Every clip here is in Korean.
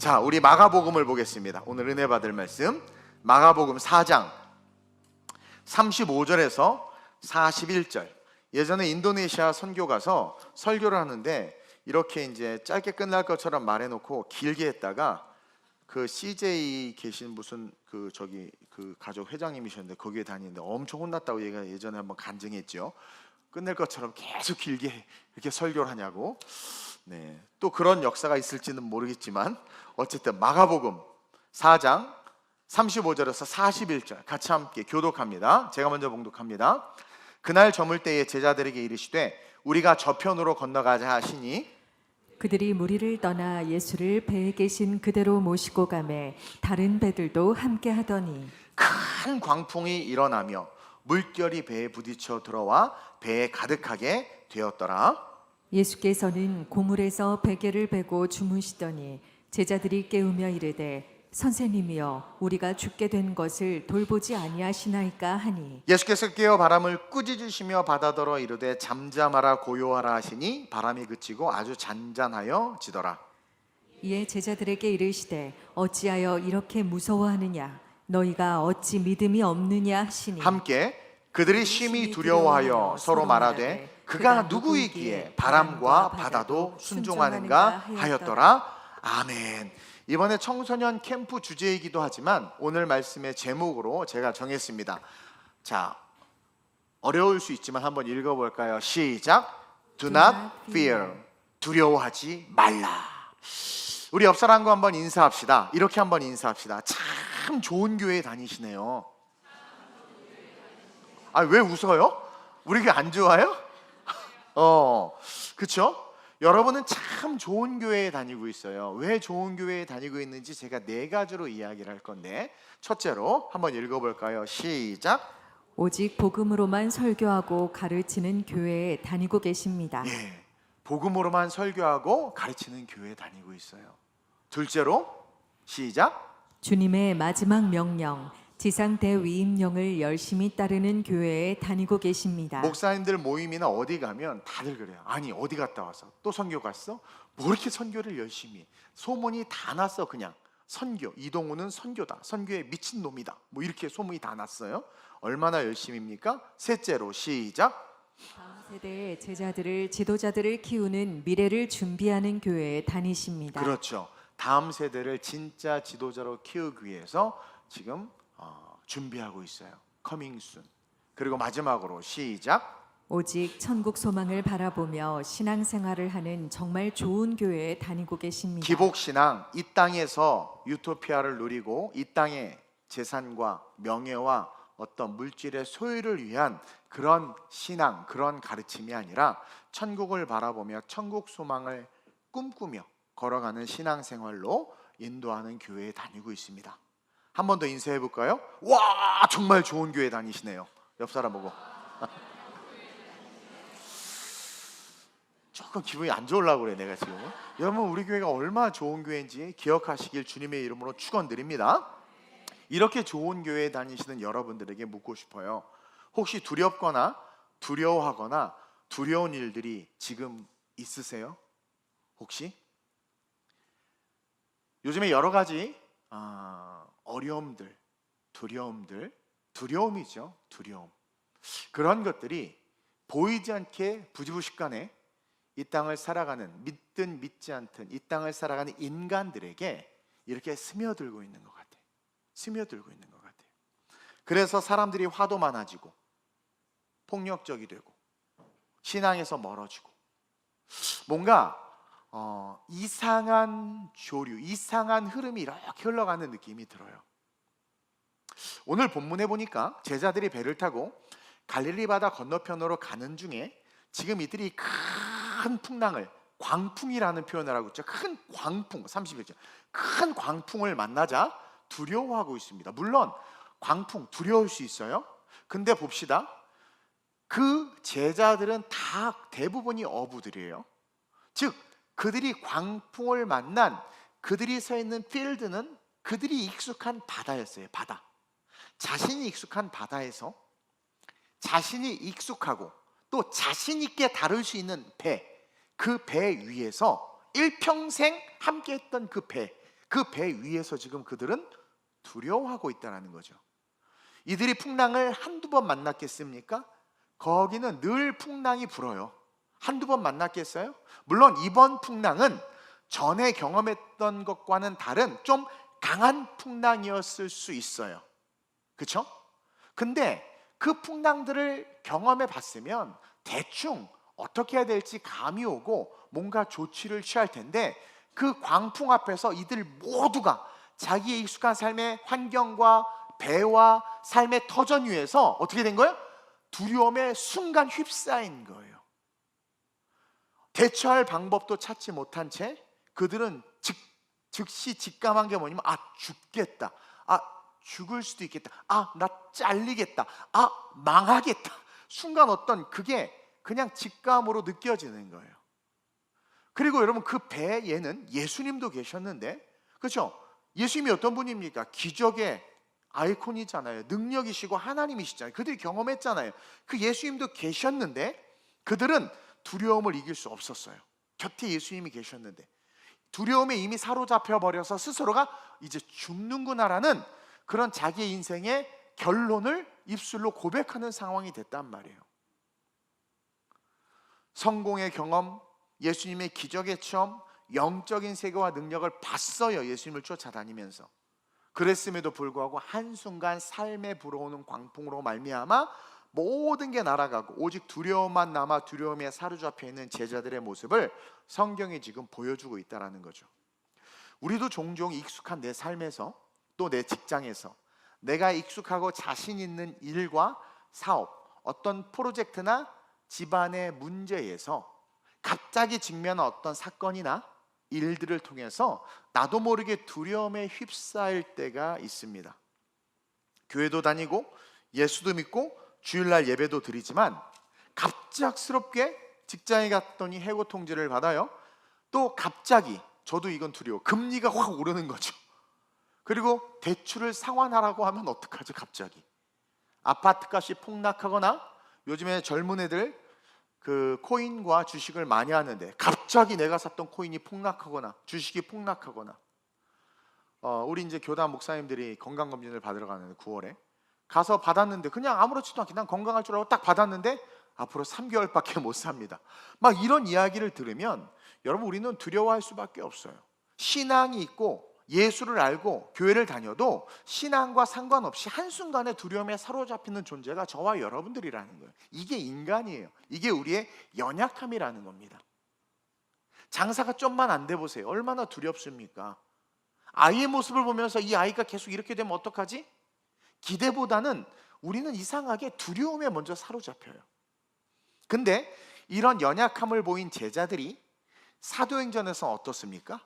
자, 우리 마가복음을 보겠습니다. 오늘 은혜 받을 말씀 마가복음 4장 35절에서 41절. 예전에 인도네시아 선교 가서 설교를 하는데 이렇게 이제 짧게 끝날 것처럼 말해놓고 길게 했다가 그 CJ 계신 무슨 그 가족 회장님이셨는데 거기에 다니는데 엄청 혼났다고 얘가 예전에 한번 간증했죠. 끝낼 것처럼 계속 길게 이렇게 설교를 하냐고. 네, 또 그런 역사가 있을지는 모르겠지만 어쨌든 마가복음 4장 35절에서 41절 같이 함께 교독합니다. 제가 먼저 봉독합니다. 그날 저물 때에 제자들에게 이르시되 우리가 저편으로 건너가자 하시니 그들이 무리를 떠나 예수를 배에 계신 그대로 모시고 가매 다른 배들도 함께 하더니 큰 광풍이 일어나며 물결이 배에 부딪혀 들어와 배에 가득하게 되었더라. 예수께서는 고물에서 베개를 베고 주무시더니 제자들이 깨우며 이르되 선생님이여 우리가 죽게 된 것을 돌보지 아니하시나이까 하니 예수께서 깨어 바람을 꾸짖으시며 바다더러 이르되 잠잠하라 고요하라 하시니 바람이 그치고 아주 잔잔하여 지더라. 이에 제자들에게 이르시되 어찌하여 이렇게 무서워하느냐 너희가 어찌 믿음이 없느냐 하시니 함께 그들이 심히 두려워하여 서로 말하되 그가 누구이기에 바람과 바다도 순종하는가 하였더라. 아멘. 이번에 청소년 캠프 주제이기도 하지만 오늘 말씀의 제목으로 제가 정했습니다. 자, 어려울 수 있지만 한번 읽어볼까요? 시작. Do not fear. 두려워하지 말라. 우리 옆 사람과 한번 인사합시다. 이렇게 한번 인사합시다. 참 좋은 교회 다니시네요. 아, 왜 웃어요? 우리 교회 안 좋아요? 그쵸? 여러분은 참 좋은 교회에 다니고 있어요. 왜 좋은 교회에 다니고 있는지 제가 4가지로 이야기를 할 건데 첫째로 한번 읽어볼까요? 시작. 오직 복음으로만 설교하고 가르치는 교회에 다니고 계십니다. 예, 복음으로만 설교하고 가르치는 교회에 다니고 있어요. 둘째로 시작. 주님의 마지막 명령 지상 대위임령을 열심히 따르는 교회에 다니고 계십니다. 목사님들 모임이나 어디 가면 다들 그래요. 아니 어디 갔다 와서 또 선교 갔어? 뭐 이렇게 선교를 열심히 해? 소문이 다 났어. 그냥 선교, 이동우는 선교다, 선교에 미친 놈이다, 뭐 이렇게 소문이 다 났어요. 얼마나 열심입니까? 셋째로 시작. 다음 세대의 제자들을 지도자들을 키우는 미래를 준비하는 교회에 다니십니다. 그렇죠. 다음 세대를 진짜 지도자로 키우기 위해서 지금 준비하고 있어요. Coming soon. 그리고 마지막으로 시작. 오직 천국 소망을 바라보며 신앙생활을 하는 정말 좋은 교회에 다니고 계십니다. 기복신앙, 이 땅에서 유토피아를 누리고 이 땅의 재산과 명예와 어떤 물질의 소유를 위한 그런 신앙, 그런 가르침이 아니라 천국을 바라보며 천국 소망을 꿈꾸며 걸어가는 신앙생활로 인도하는 교회에 다니고 있습니다. 한 번 더 인사해 볼까요? 와, 정말 좋은 교회 다니시네요. 옆 사람 보고 조금 기분이 안 좋으려고 그래 내가 지금. 여러분, 우리 교회가 얼마나 좋은 교회인지 기억하시길 주님의 이름으로 축원드립니다. 이렇게 좋은 교회에 다니시는 여러분들에게 묻고 싶어요. 혹시 두렵거나 두려워하거나 두려운 일들이 지금 있으세요? 혹시? 요즘에 여러 가지 어려움들, 두려움이죠. 두려움. 그런 것들이 보이지 않게 부지부식간에 이 땅을 살아가는, 믿든 믿지 않든 이 땅을 살아가는 인간들에게 이렇게 스며들고 있는 것 같아요. 스며들고 있는 것 같아요. 그래서 사람들이 화도 많아지고 폭력적이 되고 신앙에서 멀어지고 뭔가 이상한 조류, 이상한 흐름이 이렇게 흘러가는 느낌이 들어요. 오늘 본문에 보니까 제자들이 배를 타고 갈릴리 바다 건너편으로 가는 중에 지금 이들이 큰 풍랑을, 광풍이라는 표현을 하고 있죠. 큰 광풍, 31절. 큰 광풍을 만나자 두려워하고 있습니다. 물론 광풍 두려울 수 있어요. 근데 봅시다. 그 제자들은 다 대부분이 어부들이에요. 즉 그들이 광풍을 만난 그들이 서 있는 필드는 그들이 익숙한 바다였어요. 바다. 자신이 익숙한 바다에서 자신이 익숙하고 또 자신 있게 다룰 수 있는 배, 그 배 위에서 일평생 함께했던 그 배, 그 배 위에서 지금 그들은 두려워하고 있다는 거죠. 이들이 풍랑을 한두 번 만났겠습니까? 거기는 늘 풍랑이 불어요. 한두 번 만났겠어요? 물론 이번 풍랑은 전에 경험했던 것과는 다른 좀 강한 풍랑이었을 수 있어요. 그렇죠? 근데 그 풍랑들을 경험해 봤으면 대충 어떻게 해야 될지 감이 오고 뭔가 조치를 취할 텐데, 그 광풍 앞에서 이들 모두가 자기의 익숙한 삶의 환경과 배와 삶의 터전 위에서 어떻게 된 거예요? 두려움에 순간 휩싸인 거예요. 대처할 방법도 찾지 못한 채 그들은 즉시 직감한 게 뭐냐면, 죽겠다, 죽을 수도 있겠다, 나 잘리겠다, 망하겠다. 순간 어떤 그게 그냥 직감으로 느껴지는 거예요. 그리고 여러분, 그 배에는 예수님도 계셨는데, 그렇죠? 예수님이 어떤 분입니까? 기적의 아이콘이잖아요. 능력이시고 하나님이시잖아요. 그들이 경험했잖아요. 그 예수님도 계셨는데 그들은 두려움을 이길 수 없었어요. 곁에 예수님이 계셨는데 두려움에 이미 사로잡혀 버려서 스스로가 이제 죽는구나라는 그런 자기의 인생의 결론을 입술로 고백하는 상황이 됐단 말이에요. 성공의 경험, 예수님의 기적의 체험, 영적인 세계와 능력을 봤어요. 예수님을 쫓아다니면서. 그랬음에도 불구하고 한순간 삶에 불어오는 광풍으로 말미암아 모든 게 날아가고 오직 두려움만 남아 두려움에 사로잡혀 있는 제자들의 모습을 성경이 지금 보여주고 있다는 거죠. 우리도 종종 익숙한 내 삶에서, 또 내 직장에서, 내가 익숙하고 자신 있는 일과 사업, 어떤 프로젝트나 집안의 문제에서 갑자기 직면한 어떤 사건이나 일들을 통해서 나도 모르게 두려움에 휩싸일 때가 있습니다. 교회도 다니고 예수도 믿고 주일날 예배도 드리지만 갑작스럽게 직장에 갔더니 해고 통지를 받아요. 또 갑자기, 저도 이건 두려워, 금리가 확 오르는 거죠. 그리고 대출을 상환하라고 하면 어떡하죠? 갑자기 아파트값이 폭락하거나, 요즘에 젊은 애들 그 코인과 주식을 많이 하는데 갑자기 내가 샀던 코인이 폭락하거나 주식이 폭락하거나, 우리 이제 교단 목사님들이 건강검진을 받으러 가는데 9월에 가서 받았는데 그냥 아무렇지도 않게 난 건강할 줄 알고 딱 받았는데 앞으로 3개월밖에 못 삽니다. 막 이런 이야기를 들으면 여러분, 우리는 두려워할 수밖에 없어요. 신앙이 있고 예수를 알고 교회를 다녀도 신앙과 상관없이 한순간에 두려움에 사로잡히는 존재가 저와 여러분들이라는 거예요. 이게 인간이에요. 이게 우리의 연약함이라는 겁니다. 장사가 좀만 안 돼 보세요. 얼마나 두렵습니까? 아이의 모습을 보면서 이 아이가 계속 이렇게 되면 어떡하지? 기대보다는 우리는 이상하게 두려움에 먼저 사로잡혀요. 근데 이런 연약함을 보인 제자들이 사도행전에서 어떻습니까?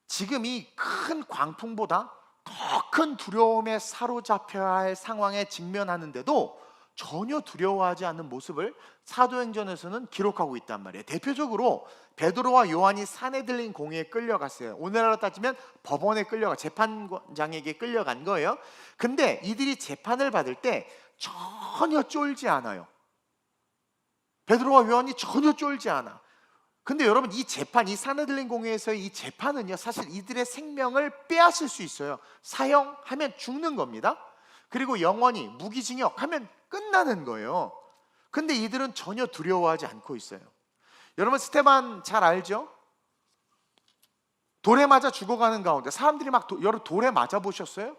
지금 이 큰 광풍보다 더 큰 두려움에 사로잡혀야 할 상황에 직면하는데도 전혀 두려워하지 않는 모습을 사도행전에서는 기록하고 있단 말이에요. 대표적으로 베드로와 요한이 사내들린 공회에 끌려갔어요. 오늘날로 따지면 법원에 재판장에게 끌려간 거예요. 근데 이들이 재판을 받을 때 전혀 쫄지 않아요. 베드로와 요한이 전혀 쫄지 않아. 근데 여러분, 이 재판, 이 사내들린 공회에서의 이 재판은요, 사실 이들의 생명을 빼앗을 수 있어요. 사형하면 죽는 겁니다. 그리고 영원히 무기징역하면 끝나는 거예요. 근데 이들은 전혀 두려워하지 않고 있어요. 여러분, 스테반 잘 알죠? 돌에 맞아 죽어가는 가운데 사람들이 막 여러 돌에 맞아 보셨어요?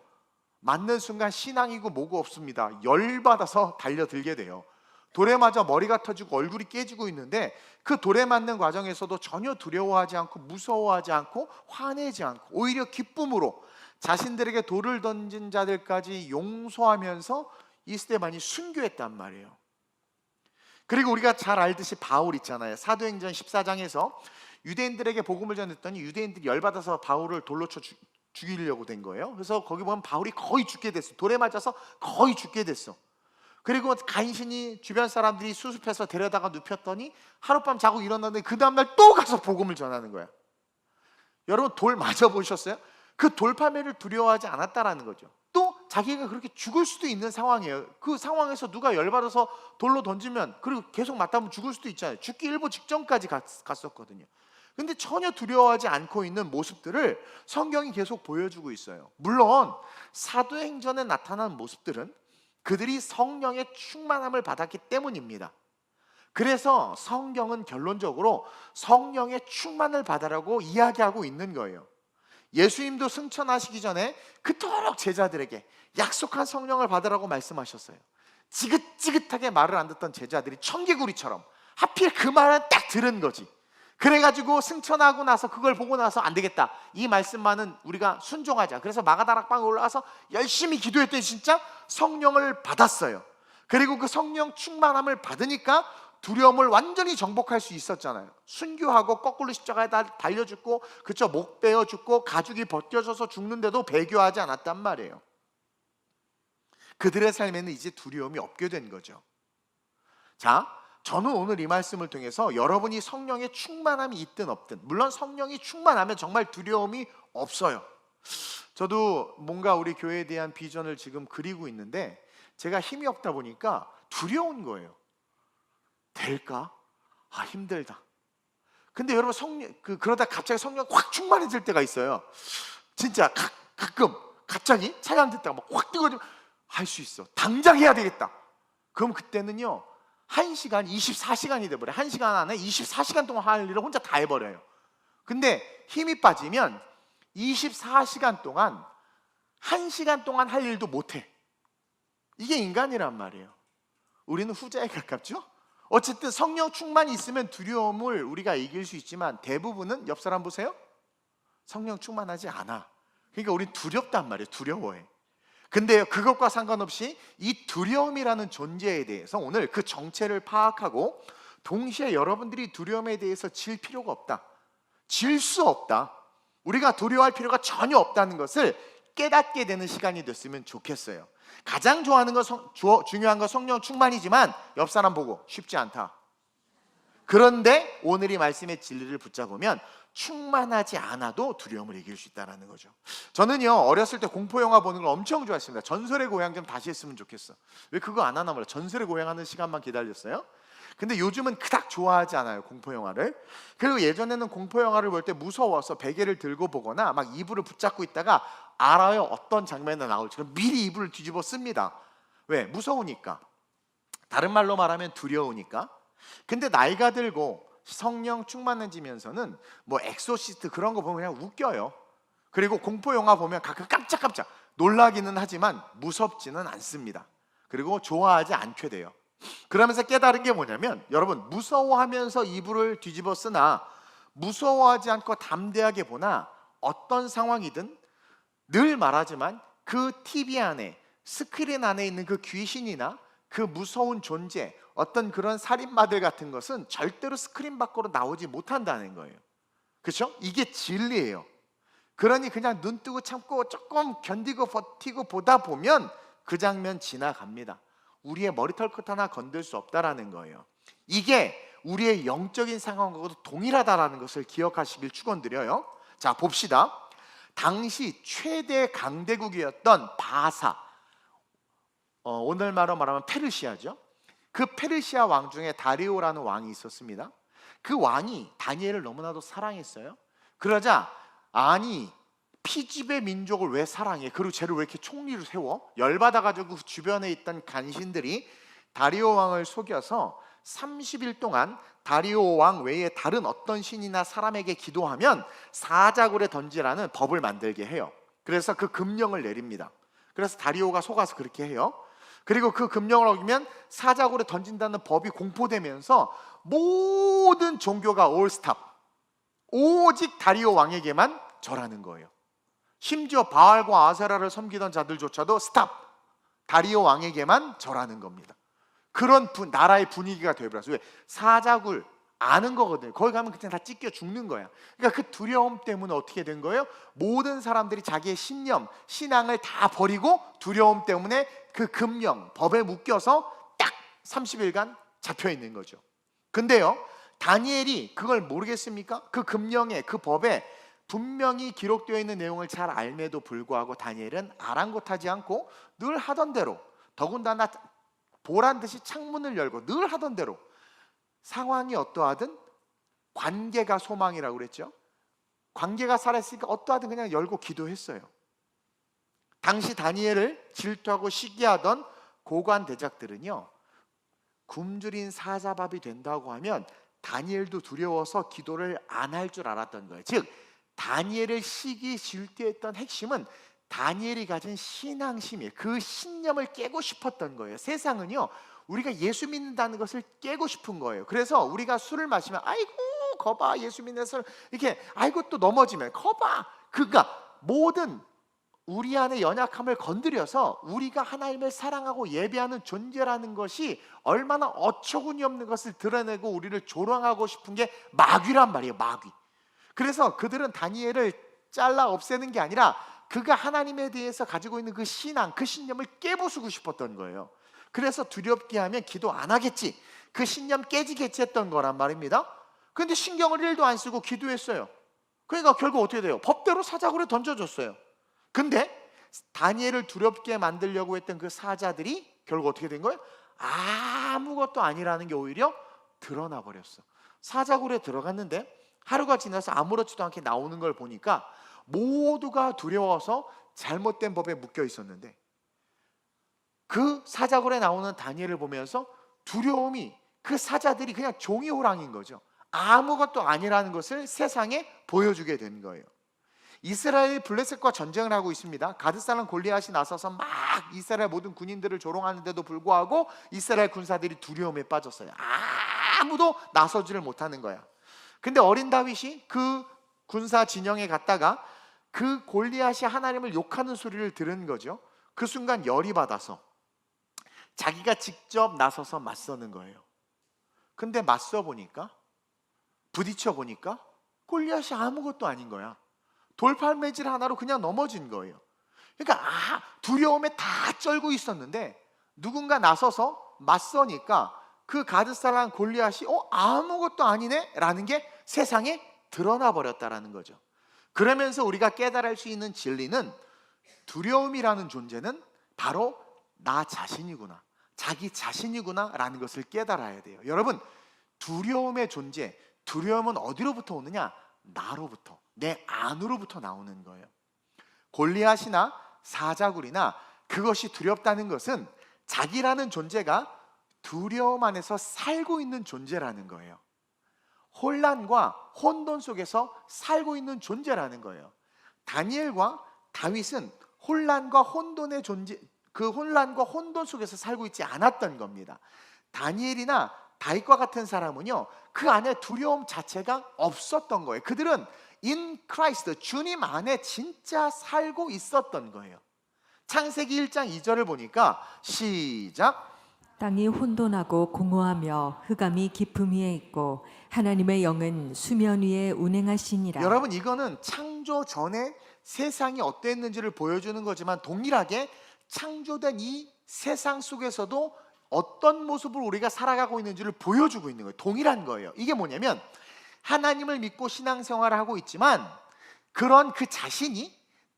맞는 순간 신앙이고 뭐고 없습니다. 열받아서 달려들게 돼요. 돌에 맞아 머리가 터지고 얼굴이 깨지고 있는데 그 돌에 맞는 과정에서도 전혀 두려워하지 않고 무서워하지 않고 화내지 않고 오히려 기쁨으로 자신들에게 돌을 던진 자들까지 용서하면서 이 스데반이 순교했단 말이에요. 그리고 우리가 잘 알듯이 바울 있잖아요. 사도행전 14장에서 유대인들에게 복음을 전했더니 유대인들이 열받아서 바울을 돌로 쳐 죽이려고 된 거예요. 그래서 거기 보면 바울이 거의 죽게 됐어. 돌에 맞아서 거의 죽게 됐어. 그리고 간신히 주변 사람들이 수습해서 데려다가 눕혔더니 하룻밤 자고 일어났는데 그 다음날 또 가서 복음을 전하는 거야. 여러분, 돌 맞아보셨어요? 그 돌파매를 두려워하지 않았다라는 거죠. 또 자기가 그렇게 죽을 수도 있는 상황이에요. 그 상황에서 누가 열받아서 돌로 던지면, 그리고 계속 맞다면 죽을 수도 있잖아요. 죽기 일보 직전까지 갔었거든요. 근데 전혀 두려워하지 않고 있는 모습들을 성경이 계속 보여주고 있어요. 물론 사도행전에 나타난 모습들은 그들이 성령의 충만함을 받았기 때문입니다. 그래서 성경은 결론적으로 성령의 충만을 받으라고 이야기하고 있는 거예요. 예수님도 승천하시기 전에 그토록 제자들에게 약속한 성령을 받으라고 말씀하셨어요. 지긋지긋하게 말을 안 듣던 제자들이 청개구리처럼 하필 그 말은 딱 들은 거지. 그래가지고 승천하고 나서 그걸 보고 나서 안 되겠다, 이 말씀만은 우리가 순종하자. 그래서 마가다락방에 올라가서 열심히 기도했더니 진짜 성령을 받았어요. 그리고 그 성령 충만함을 받으니까 두려움을 완전히 정복할 수 있었잖아요. 순교하고 거꾸로 십자가에 달려 죽고, 그쵸, 목 베어 죽고 가죽이 벗겨져서 죽는데도 배교하지 않았단 말이에요. 그들의 삶에는 이제 두려움이 없게 된 거죠. 자, 저는 오늘 이 말씀을 통해서 여러분이 성령의 충만함이 있든 없든, 물론 성령이 충만하면 정말 두려움이 없어요. 저도 뭔가 우리 교회에 대한 비전을 지금 그리고 있는데 제가 힘이 없다 보니까 두려운 거예요. 될까? 아, 힘들다. 근데 여러분 그러다 갑자기 성령 확 충만해질 때가 있어요. 진짜 가끔 갑자기 찬양 듣다가 막 확 뜨거워지면 할 수 있어, 당장 해야 되겠다. 그럼 그때는요 1시간 24시간이 돼버려요. 1시간 안에 24시간 동안 할 일을 혼자 다 해버려요. 근데 힘이 빠지면 24시간 동안 1시간 동안 할 일도 못해. 이게 인간이란 말이에요. 우리는 후자에 가깝죠? 어쨌든 성령 충만이 있으면 두려움을 우리가 이길 수 있지만 대부분은 옆 사람 보세요, 성령 충만하지 않아. 그러니까 우린 두렵단 말이에요. 두려워해. 근데 그것과 상관없이 이 두려움이라는 존재에 대해서 오늘 그 정체를 파악하고, 동시에 여러분들이 두려움에 대해서 질 필요가 없다, 질 수 없다, 우리가 두려워할 필요가 전혀 없다는 것을 깨닫게 되는 시간이 됐으면 좋겠어요. 가장 좋아하는 거 중요한 건 성령 충만이지만 옆 사람 보고 쉽지 않다. 그런데 오늘 이 말씀의 진리를 붙잡으면 충만하지 않아도 두려움을 이길 수 있다는 거죠. 저는요 어렸을 때 공포 영화 보는 걸 엄청 좋아했습니다. 전설의 고향 좀 다시 했으면 좋겠어. 왜 그거 안 하나 몰라. 전설의 고향 하는 시간만 기다렸어요. 근데 요즘은 그닥 좋아하지 않아요, 공포 영화를. 그리고 예전에는 공포 영화를 볼 때 무서워서 베개를 들고 보거나 막 이불을 붙잡고 있다가 알아요 어떤 장면이 나올지, 그럼 미리 이불을 뒤집어 씁니다. 왜? 무서우니까. 다른 말로 말하면 두려우니까. 근데 나이가 들고 성령 충만해지면서는 뭐 엑소시스트 그런 거 보면 그냥 웃겨요. 그리고 공포 영화 보면 가끔 깜짝깜짝 놀라기는 하지만 무섭지는 않습니다. 그리고 좋아하지 않게 돼요. 그러면서 깨달은 게 뭐냐면, 여러분 무서워하면서 이불을 뒤집어 쓰나 무서워하지 않고 담대하게 보나 어떤 상황이든 늘 말하지만 그 TV 안에, 스크린 안에 있는 그 귀신이나 그 무서운 존재, 어떤 그런 살인마들 같은 것은 절대로 스크린 밖으로 나오지 못한다는 거예요. 그렇죠? 이게 진리예요. 그러니 그냥 눈 뜨고 참고 조금 견디고 버티고 보다 보면 그 장면 지나갑니다. 우리의 머리털 끝 하나 건들 수 없다라는 거예요. 이게 우리의 영적인 상황과도 동일하다라는 것을 기억하시길 축원드려요. 자, 봅시다. 당시 최대 강대국이었던 바사, 오늘말로 말하면 페르시아죠. 그 페르시아 왕 중에 다리오라는 왕이 있었습니다. 그 왕이 다니엘을 너무나도 사랑했어요. 그러자, 아니 피집의 민족을 왜 사랑해? 그리고 쟤를 왜 이렇게 총리로 세워? 열받아가지고 주변에 있던 간신들이 다리오 왕을 속여서 30일 동안 다리오 왕 외에 다른 어떤 신이나 사람에게 기도하면 사자굴에 던지라는 법을 만들게 해요. 그래서 그 금령을 내립니다. 그래서 다리오가 속아서 그렇게 해요. 그리고 그 금령을 어기면 사자굴에 던진다는 법이 공포되면서 모든 종교가 올 스탑, 오직 다리오 왕에게만 절하는 거예요. 심지어 바알과 아세라를 섬기던 자들조차도 스탑, 다리오 왕에게만 절하는 겁니다. 그런 나라의 분위기가 되어버렸어요. 왜? 사자굴 아는 거거든요. 거기 가면 그냥 다 찢겨 죽는 거야. 그러니까 그 두려움 때문에 어떻게 된 거예요? 모든 사람들이 자기의 신념, 신앙을 다 버리고 두려움 때문에 그 금령, 법에 묶여서 딱 30일간 잡혀 있는 거죠. 근데요, 다니엘이 그걸 모르겠습니까? 그 금령에, 그 법에 분명히 기록되어 있는 내용을 잘 알매도 불구하고 다니엘은 아랑곳하지 않고 늘 하던 대로, 더군다나 보란 듯이 창문을 열고 늘 하던 대로 상황이 어떠하든 관계가 소망이라고 그랬죠. 관계가 살아있으니까 어떠하든 그냥 열고 기도했어요. 당시 다니엘을 질투하고 시기하던 고관 대작들은요, 굶주린 사자밥이 된다고 하면 다니엘도 두려워서 기도를 안 할 줄 알았던 거예요. 즉 다니엘을 시기 질투했던 핵심은 다니엘이 가진 신앙심이에요. 그 신념을 깨고 싶었던 거예요. 세상은요, 우리가 예수 믿는다는 것을 깨고 싶은 거예요. 그래서 우리가 술을 마시면 아이고 거봐 예수 믿는 술, 이렇게 아이고 또 넘어지면 거봐, 그러니까 모든 우리 안의 연약함을 건드려서 우리가 하나님을 사랑하고 예배하는 존재라는 것이 얼마나 어처구니 없는 것을 드러내고 우리를 조롱하고 싶은 게 마귀란 말이에요. 마귀. 그래서 그들은 다니엘을 잘라 없애는 게 아니라 그가 하나님에 대해서 가지고 있는 그 신앙, 그 신념을 깨부수고 싶었던 거예요. 그래서 두렵게 하면 기도 안 하겠지, 그 신념 깨지겠지 했던 거란 말입니다. 그런데 신경을 1도 안 쓰고 기도했어요. 그러니까 결국 어떻게 돼요? 법대로 사자굴에 던져줬어요. 근데 다니엘을 두렵게 만들려고 했던 그 사자들이 결국 어떻게 된 거예요? 아무것도 아니라는 게 오히려 드러나 버렸어. 사자굴에 들어갔는데 하루가 지나서 아무렇지도 않게 나오는 걸 보니까 모두가 두려워서 잘못된 법에 묶여 있었는데, 그 사자굴에 나오는 다니엘을 보면서 두려움이, 그 사자들이 그냥 종이 호랑이인 거죠. 아무것도 아니라는 것을 세상에 보여주게 된 거예요. 이스라엘이 블레셋과 전쟁을 하고 있습니다. 가드 사람 골리앗이 나서서 막 이스라엘 모든 군인들을 조롱하는데도 불구하고 이스라엘 군사들이 두려움에 빠졌어요. 아무도 나서지를 못하는 거야. 근데 어린 다윗이 그 군사 진영에 갔다가 그 골리앗이 하나님을 욕하는 소리를 들은 거죠. 그 순간 열이 받아서 자기가 직접 나서서 맞서는 거예요. 근데 맞서 보니까, 부딪혀 보니까 골리앗이 아무것도 아닌 거야. 돌팔매질 하나로 그냥 넘어진 거예요. 그러니까 두려움에 다 쩔고 있었는데 누군가 나서서 맞서니까 그 가드 사람 골리앗이 아무것도 아니네 라는 게 세상에 드러나 버렸다라는 거죠. 그러면서 우리가 깨달을 수 있는 진리는, 두려움이라는 존재는 바로 나 자신이구나, 자기 자신이구나 라는 것을 깨달아야 돼요. 여러분, 두려움의 존재, 두려움은 어디로부터 오느냐? 나로부터, 내 안으로부터 나오는 거예요. 골리앗이나 사자굴이나 그것이 두렵다는 것은 자기라는 존재가 두려움 안에서 살고 있는 존재라는 거예요. 혼란과 혼돈 속에서 살고 있는 존재라는 거예요. 다니엘과 다윗은 혼란과 혼돈의 존재, 그 혼란과 혼돈 속에서 살고 있지 않았던 겁니다. 다니엘이나 다윗과 같은 사람은요, 그 안에 두려움 자체가 없었던 거예요. 그들은 in Christ, 주님 안에 진짜 살고 있었던 거예요. 창세기 1장 2절을 보니까 시작. 땅이 혼돈하고 공허하며 흑암이 깊음 위에 있고 하나님의 영은 수면 위에 운행하시니라. 여러분, 이거는 창조 전에 세상이 어땠는지를 보여주는 거지만 동일하게 창조된 이 세상 속에서도 어떤 모습을 우리가 살아가고 있는지를 보여주고 있는 거예요. 동일한 거예요. 이게 뭐냐면, 하나님을 믿고 신앙생활을 하고 있지만 그런 그 자신이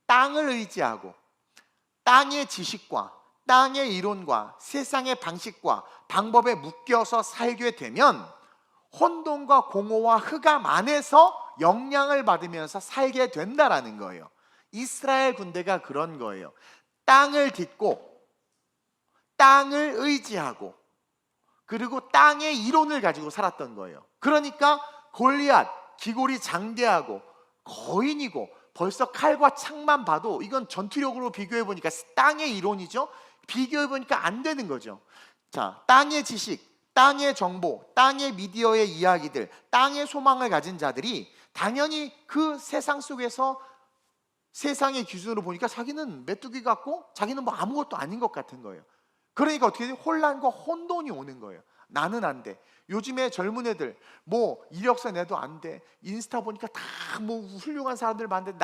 땅을 의지하고 땅의 지식과 땅의 이론과 세상의 방식과 방법에 묶여서 살게 되면 혼돈과 공허와 흑암 안에서 영향을 받으면서 살게 된다라는 거예요. 이스라엘 군대가 그런 거예요. 땅을 딛고 땅을 의지하고 그리고 땅의 이론을 가지고 살았던 거예요. 그러니까 골리앗, 기골이 장대하고 거인이고 벌써 칼과 창만 봐도 이건 전투력으로 비교해 보니까 땅의 이론이죠. 비교해 보니까 안 되는 거죠. 자, 땅의 지식, 땅의 정보, 땅의 미디어의 이야기들, 땅의 소망을 가진 자들이 당연히 그 세상 속에서 세상의 기준으로 보니까 자기는 메뚜기 같고 자기는 뭐 아무것도 아닌 것 같은 거예요. 그러니까 어떻게 돼요? 혼란과 혼돈이 오는 거예요. 나는 안 돼. 요즘에 젊은 애들 뭐 이력서 내도 안 돼. 인스타 보니까 다 뭐 훌륭한 사람들 많은데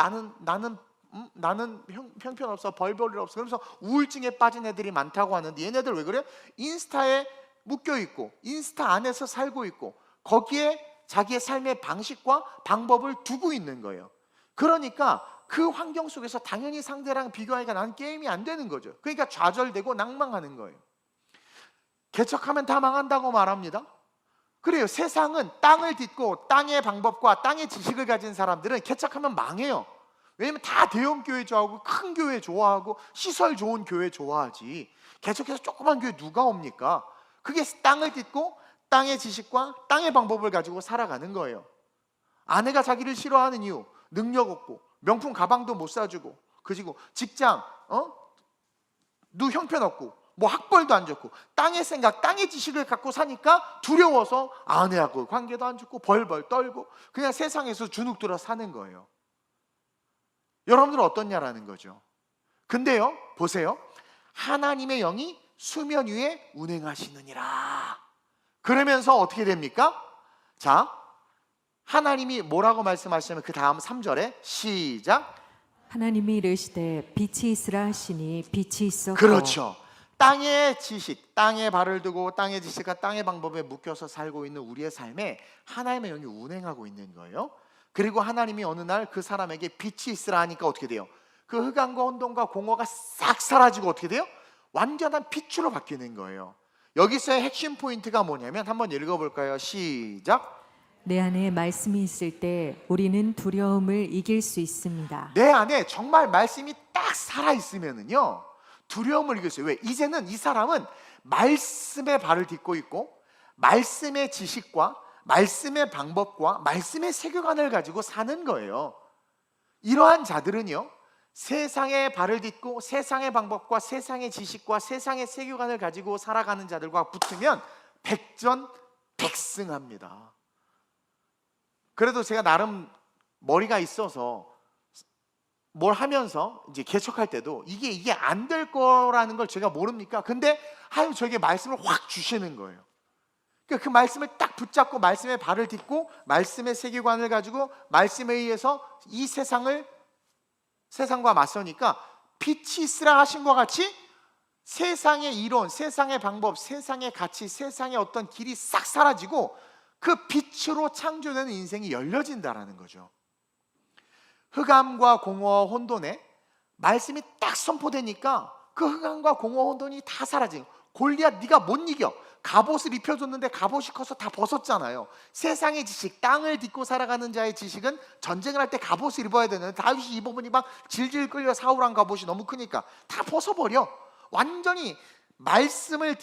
나는 형편없어, 벌벌일 없어. 그래서 우울증에 빠진 애들이 많다고 하는데 얘네들 왜 그래? 인스타에 묶여 있고 인스타 안에서 살고 있고 거기에 자기의 삶의 방식과 방법을 두고 있는 거예요. 그러니까 그 환경 속에서 당연히 상대랑 비교하니까 나는 게임이 안 되는 거죠. 그러니까 좌절되고 낭망하는 거예요. 개척하면 다 망한다고 말합니다. 그래요. 세상은 땅을 딛고 땅의 방법과 땅의 지식을 가진 사람들은 개척하면 망해요. 왜냐면 다 대형 교회 좋아하고 큰 교회 좋아하고 시설 좋은 교회 좋아하지. 개척해서 조그만 교회 누가 옵니까? 그게 땅을 딛고 땅의 지식과 땅의 방법을 가지고 살아가는 거예요. 아내가 자기를 싫어하는 이유, 능력 없고 명품 가방도 못 사주고, 그리고 직장 누 형편없고 뭐 학벌도 안 좋고 땅의 생각, 땅의 지식을 갖고 사니까 두려워서 아내하고 관계도 안 좋고 벌벌 떨고 그냥 세상에서 주눅 들어 사는 거예요. 여러분들은 어떻냐라는 거죠. 근데요, 보세요. 하나님의 영이 수면 위에 운행하시느니라. 그러면서 어떻게 됩니까? 자, 하나님이 뭐라고 말씀하시냐면 그 다음 3절에 시작. 하나님이 이르시되 빛이 있으라 하시니 빛이 있었고. 그렇죠. 땅의 지식, 땅에 발을 두고 땅의 지식과 땅의 방법에 묶여서 살고 있는 우리의 삶에 하나님의 영이 운행하고 있는 거예요. 그리고 하나님이 어느 날 그 사람에게 빛이 있으라 하니까 어떻게 돼요? 그 흑암과 혼돈과 공허가 싹 사라지고 어떻게 돼요? 완전한 빛으로 바뀌는 거예요. 여기서의 핵심 포인트가 뭐냐면 한번 읽어볼까요? 시작. 내 안에 말씀이 있을 때 우리는 두려움을 이길 수 있습니다. 내 안에 정말 말씀이 딱 살아있으면은요, 두려움을 이길 수 있어요. 왜? 이제는 이 사람은 말씀의 발을 딛고 있고 말씀의 지식과 말씀의 방법과 말씀의 세계관을 가지고 사는 거예요. 이러한 자들은요, 세상의 발을 딛고 세상의 방법과 세상의 지식과 세상의 세계관을 가지고 살아가는 자들과 붙으면 백전백승합니다. 그래도 제가 나름 머리가 있어서 뭘 하면서 이제 개척할 때도 이게 안 될 거라는 걸 제가 모릅니까? 근데 하나님 저에게 말씀을 확 주시는 거예요. 그러니까 그 말씀을 딱 붙잡고 말씀의 발을 딛고 말씀의 세계관을 가지고 말씀에 의해서 이 세상과 맞서니까 빛이 있으라 하신 것 같이 세상의 이론, 세상의 방법, 세상의 가치, 세상의 어떤 길이 싹 사라지고 그 빛으로 창조되는 인생이 열려진다라는 거죠. 흑암과 공허와 혼돈에 말씀이 딱 선포되니까 그 흑암과 공허와 혼돈이 다 사라진, 골리앗 네가 못 이겨. 갑옷을 입혀줬는데 갑옷이 커서 다 벗었잖아요. 세상의 지식, 땅을 딛고 살아가는 자의 지식은 전쟁을 할 때 갑옷을 입어야 되는데 다윗이 입어보니 막 질질 끌려 사울한 갑옷이 너무 크니까 다 벗어버려. 완전히 말씀의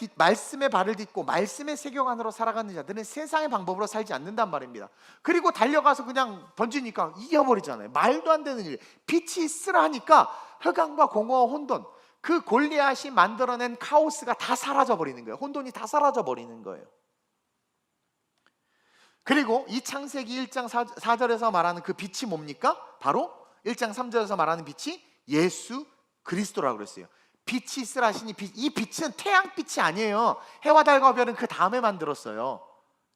발을 딛고 말씀의 세계관으로 살아가는 자들은 세상의 방법으로 살지 않는단 말입니다. 그리고 달려가서 그냥 던지니까 이겨버리잖아요. 말도 안 되는 일. 빛이 있으라 하니까 흑암과 공허와 혼돈, 그 골리앗이 만들어낸 카오스가 다 사라져버리는 거예요. 혼돈이 다 사라져버리는 거예요. 그리고 이 창세기 1장 4절에서 말하는 그 빛이 뭡니까? 바로 1장 3절에서 말하는 빛이 예수 그리스도라고 그랬어요. 빛이 있으라 하시니 이 빛은 태양빛이 아니에요. 해와 달과 별은 그 다음에 만들었어요.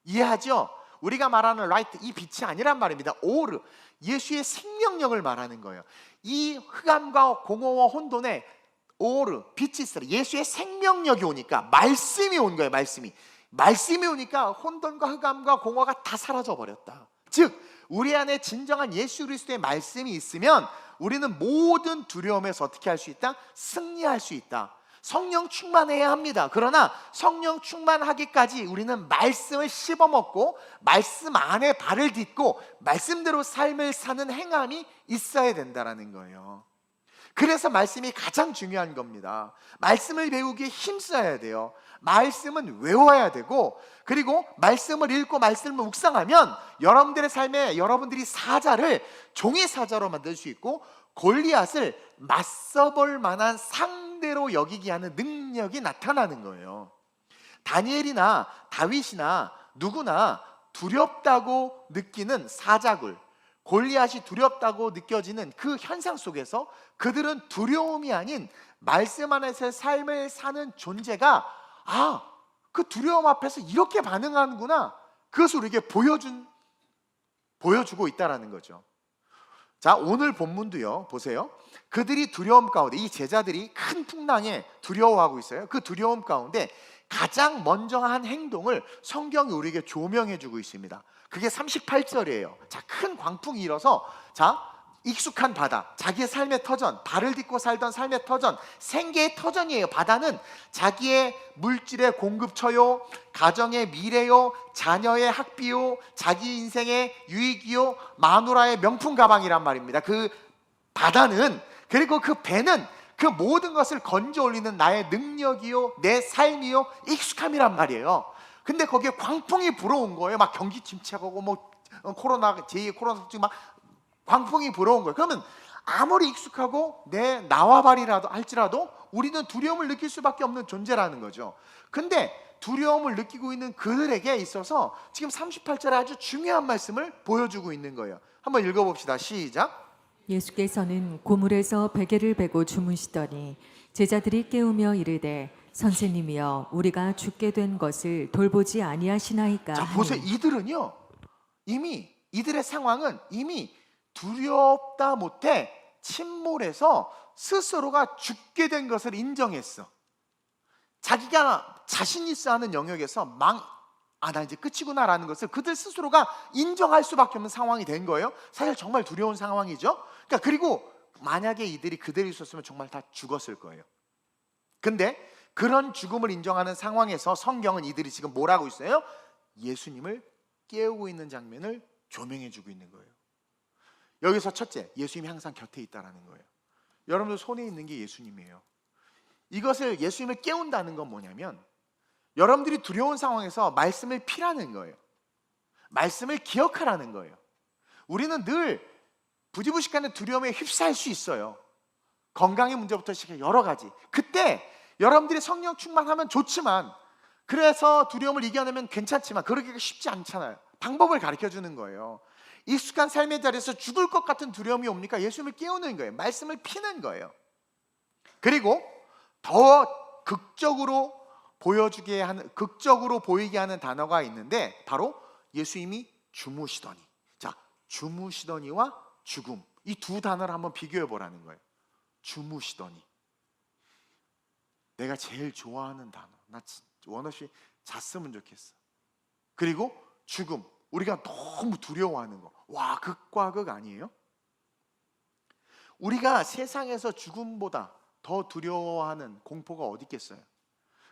이해하죠? 우리가 말하는 라이트, 이 빛이 아니란 말입니다. 오르, 예수의 생명력을 말하는 거예요. 이 흑암과 공허와 혼돈에 오르, 빛이 있으라, 예수의 생명력이 오니까 말씀이 온 거예요. 말씀이 오니까 혼돈과 흑암과 공허가 다 사라져 버렸다. 즉 우리 안에 진정한 예수 그리스도의 말씀이 있으면 우리는 모든 두려움에서 어떻게 할 수 있다? 승리할 수 있다. 성령 충만해야 합니다. 그러나 성령 충만하기까지 우리는 말씀을 씹어먹고 말씀 안에 발을 딛고 말씀대로 삶을 사는 행함이 있어야 된다는 거예요. 그래서 말씀이 가장 중요한 겁니다. 말씀을 배우기에 힘써야 돼요. 말씀은 외워야 되고, 그리고 말씀을 읽고 말씀을 묵상하면 여러분들의 삶에 여러분들이 사자를 종의 사자로 만들 수 있고 골리앗을 맞서볼 만한 상대로 여기게 하는 능력이 나타나는 거예요. 다니엘이나 다윗이나 누구나 두렵다고 느끼는 사자굴, 골리앗이 두렵다고 느껴지는 그 현상 속에서 그들은 두려움이 아닌 말씀 안에서의 삶을 사는 존재가 그 두려움 앞에서 이렇게 반응하는구나, 그것을 우리에게 보여주고 있다는 거죠. 자, 오늘 본문도요, 보세요. 그들이 두려움 가운데, 이 제자들이 큰 풍랑에 두려워하고 있어요. 그 두려움 가운데 가장 먼저 한 행동을 성경이 우리에게 조명해 주고 있습니다. 그게 38절이에요. 자, 큰 광풍이 일어서, 자, 익숙한 바다, 자기의 삶의 터전, 발을 딛고 살던 삶의 터전, 생계의 터전이에요. 바다는 자기의 물질의 공급처요, 가정의 미래요, 자녀의 학비요, 자기 인생의 유익이요, 마누라의 명품 가방이란 말입니다. 그 바다는, 그리고 그 배는 그 모든 것을 건져 올리는 나의 능력이요, 내 삶이요, 익숙함이란 말이에요. 근데 거기에 광풍이 불어온 거예요. 막 경기 침체하고 뭐 코로나 제2 코로나 속증 막 광풍이 불어온 거예요. 그러면 아무리 익숙하고 내 나와 발이라도 할지라도 우리는 두려움을 느낄 수밖에 없는 존재라는 거죠. 근데 두려움을 느끼고 있는 그들에게 있어서 지금 38절에 아주 중요한 말씀을 보여주고 있는 거예요. 한번 읽어봅시다. 시작. 예수께서는 고물에서 베개를 베고 주무시더니 제자들이 깨우며 이르되 선생님이여 우리가 죽게 된 것을 돌보지 아니하시나이까 자, 하니 보세요. 이들은요, 이미 이들의 상황은 이미 두렵다 못해 침몰해서 스스로가 죽게 된 것을 인정했어. 자기가 자신 있어 하는 영역에서 나 이제 끝이구나 라는 것을 그들 스스로가 인정할 수밖에 없는 상황이 된 거예요. 사실 정말 두려운 상황이죠. 그러니까 그리고 만약에 이들이 그대로 있었으면 정말 다 죽었을 거예요. 근데 그런 죽음을 인정하는 상황에서 성경은 이들이 지금 뭘 하고 있어요? 예수님을 깨우고 있는 장면을 조명해 주고 있는 거예요. 여기서 첫째, 예수님이 항상 곁에 있다라는 거예요. 여러분들 손에 있는 게 예수님이에요. 이것을 예수님을 깨운다는 건 뭐냐면 여러분들이 두려운 상황에서 말씀을 피라는 거예요. 말씀을 기억하라는 거예요. 우리는 늘 부지부식간에 두려움에 휩싸일 수 있어요. 건강의 문제부터 시작해 여러 가지. 그때 여러분들이 성령 충만하면 좋지만, 그래서 두려움을 이겨내면 괜찮지만 그러기가 쉽지 않잖아요. 방법을 가르쳐 주는 거예요. 익숙한 삶의 자리에서 죽을 것 같은 두려움이 옵니까? 예수님을 깨우는 거예요. 말씀을 피는 거예요. 그리고 더 극적으로 보이게 하는 단어가 있는데 바로 예수님이 주무시더니. 자, 주무시더니와 죽음, 이 두 단어를 한번 비교해 보라는 거예요. 주무시더니, 내가 제일 좋아하는 단어. 나 원없이 잤으면 좋겠어. 그리고 죽음, 우리가 너무 두려워하는 거. 와, 극과 극 아니에요? 우리가 세상에서 죽음보다 더 두려워하는 공포가 어디 있겠어요?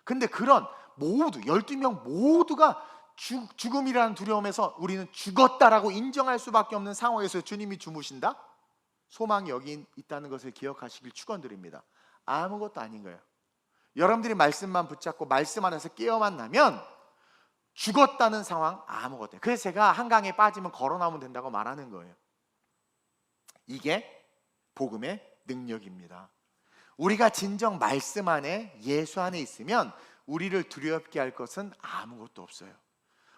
근데 그런 모두 12명 모두가 죽음이라는 두려움에서 우리는 죽었다라고 인정할 수밖에 없는 상황에서 주님이 주무신다? 소망이 여기 있다는 것을 기억하시길 축원드립니다. 아무것도 아닌 거예요. 여러분들이 말씀만 붙잡고 말씀 안에서 깨어만 나면 죽었다는 상황 아무것도. 그래서 제가 한강에 빠지면 걸어 나오면 된다고 말하는 거예요. 이게 복음의 능력입니다. 우리가 진정 말씀 안에, 예수 안에 있으면 우리를 두렵게 할 것은 아무것도 없어요.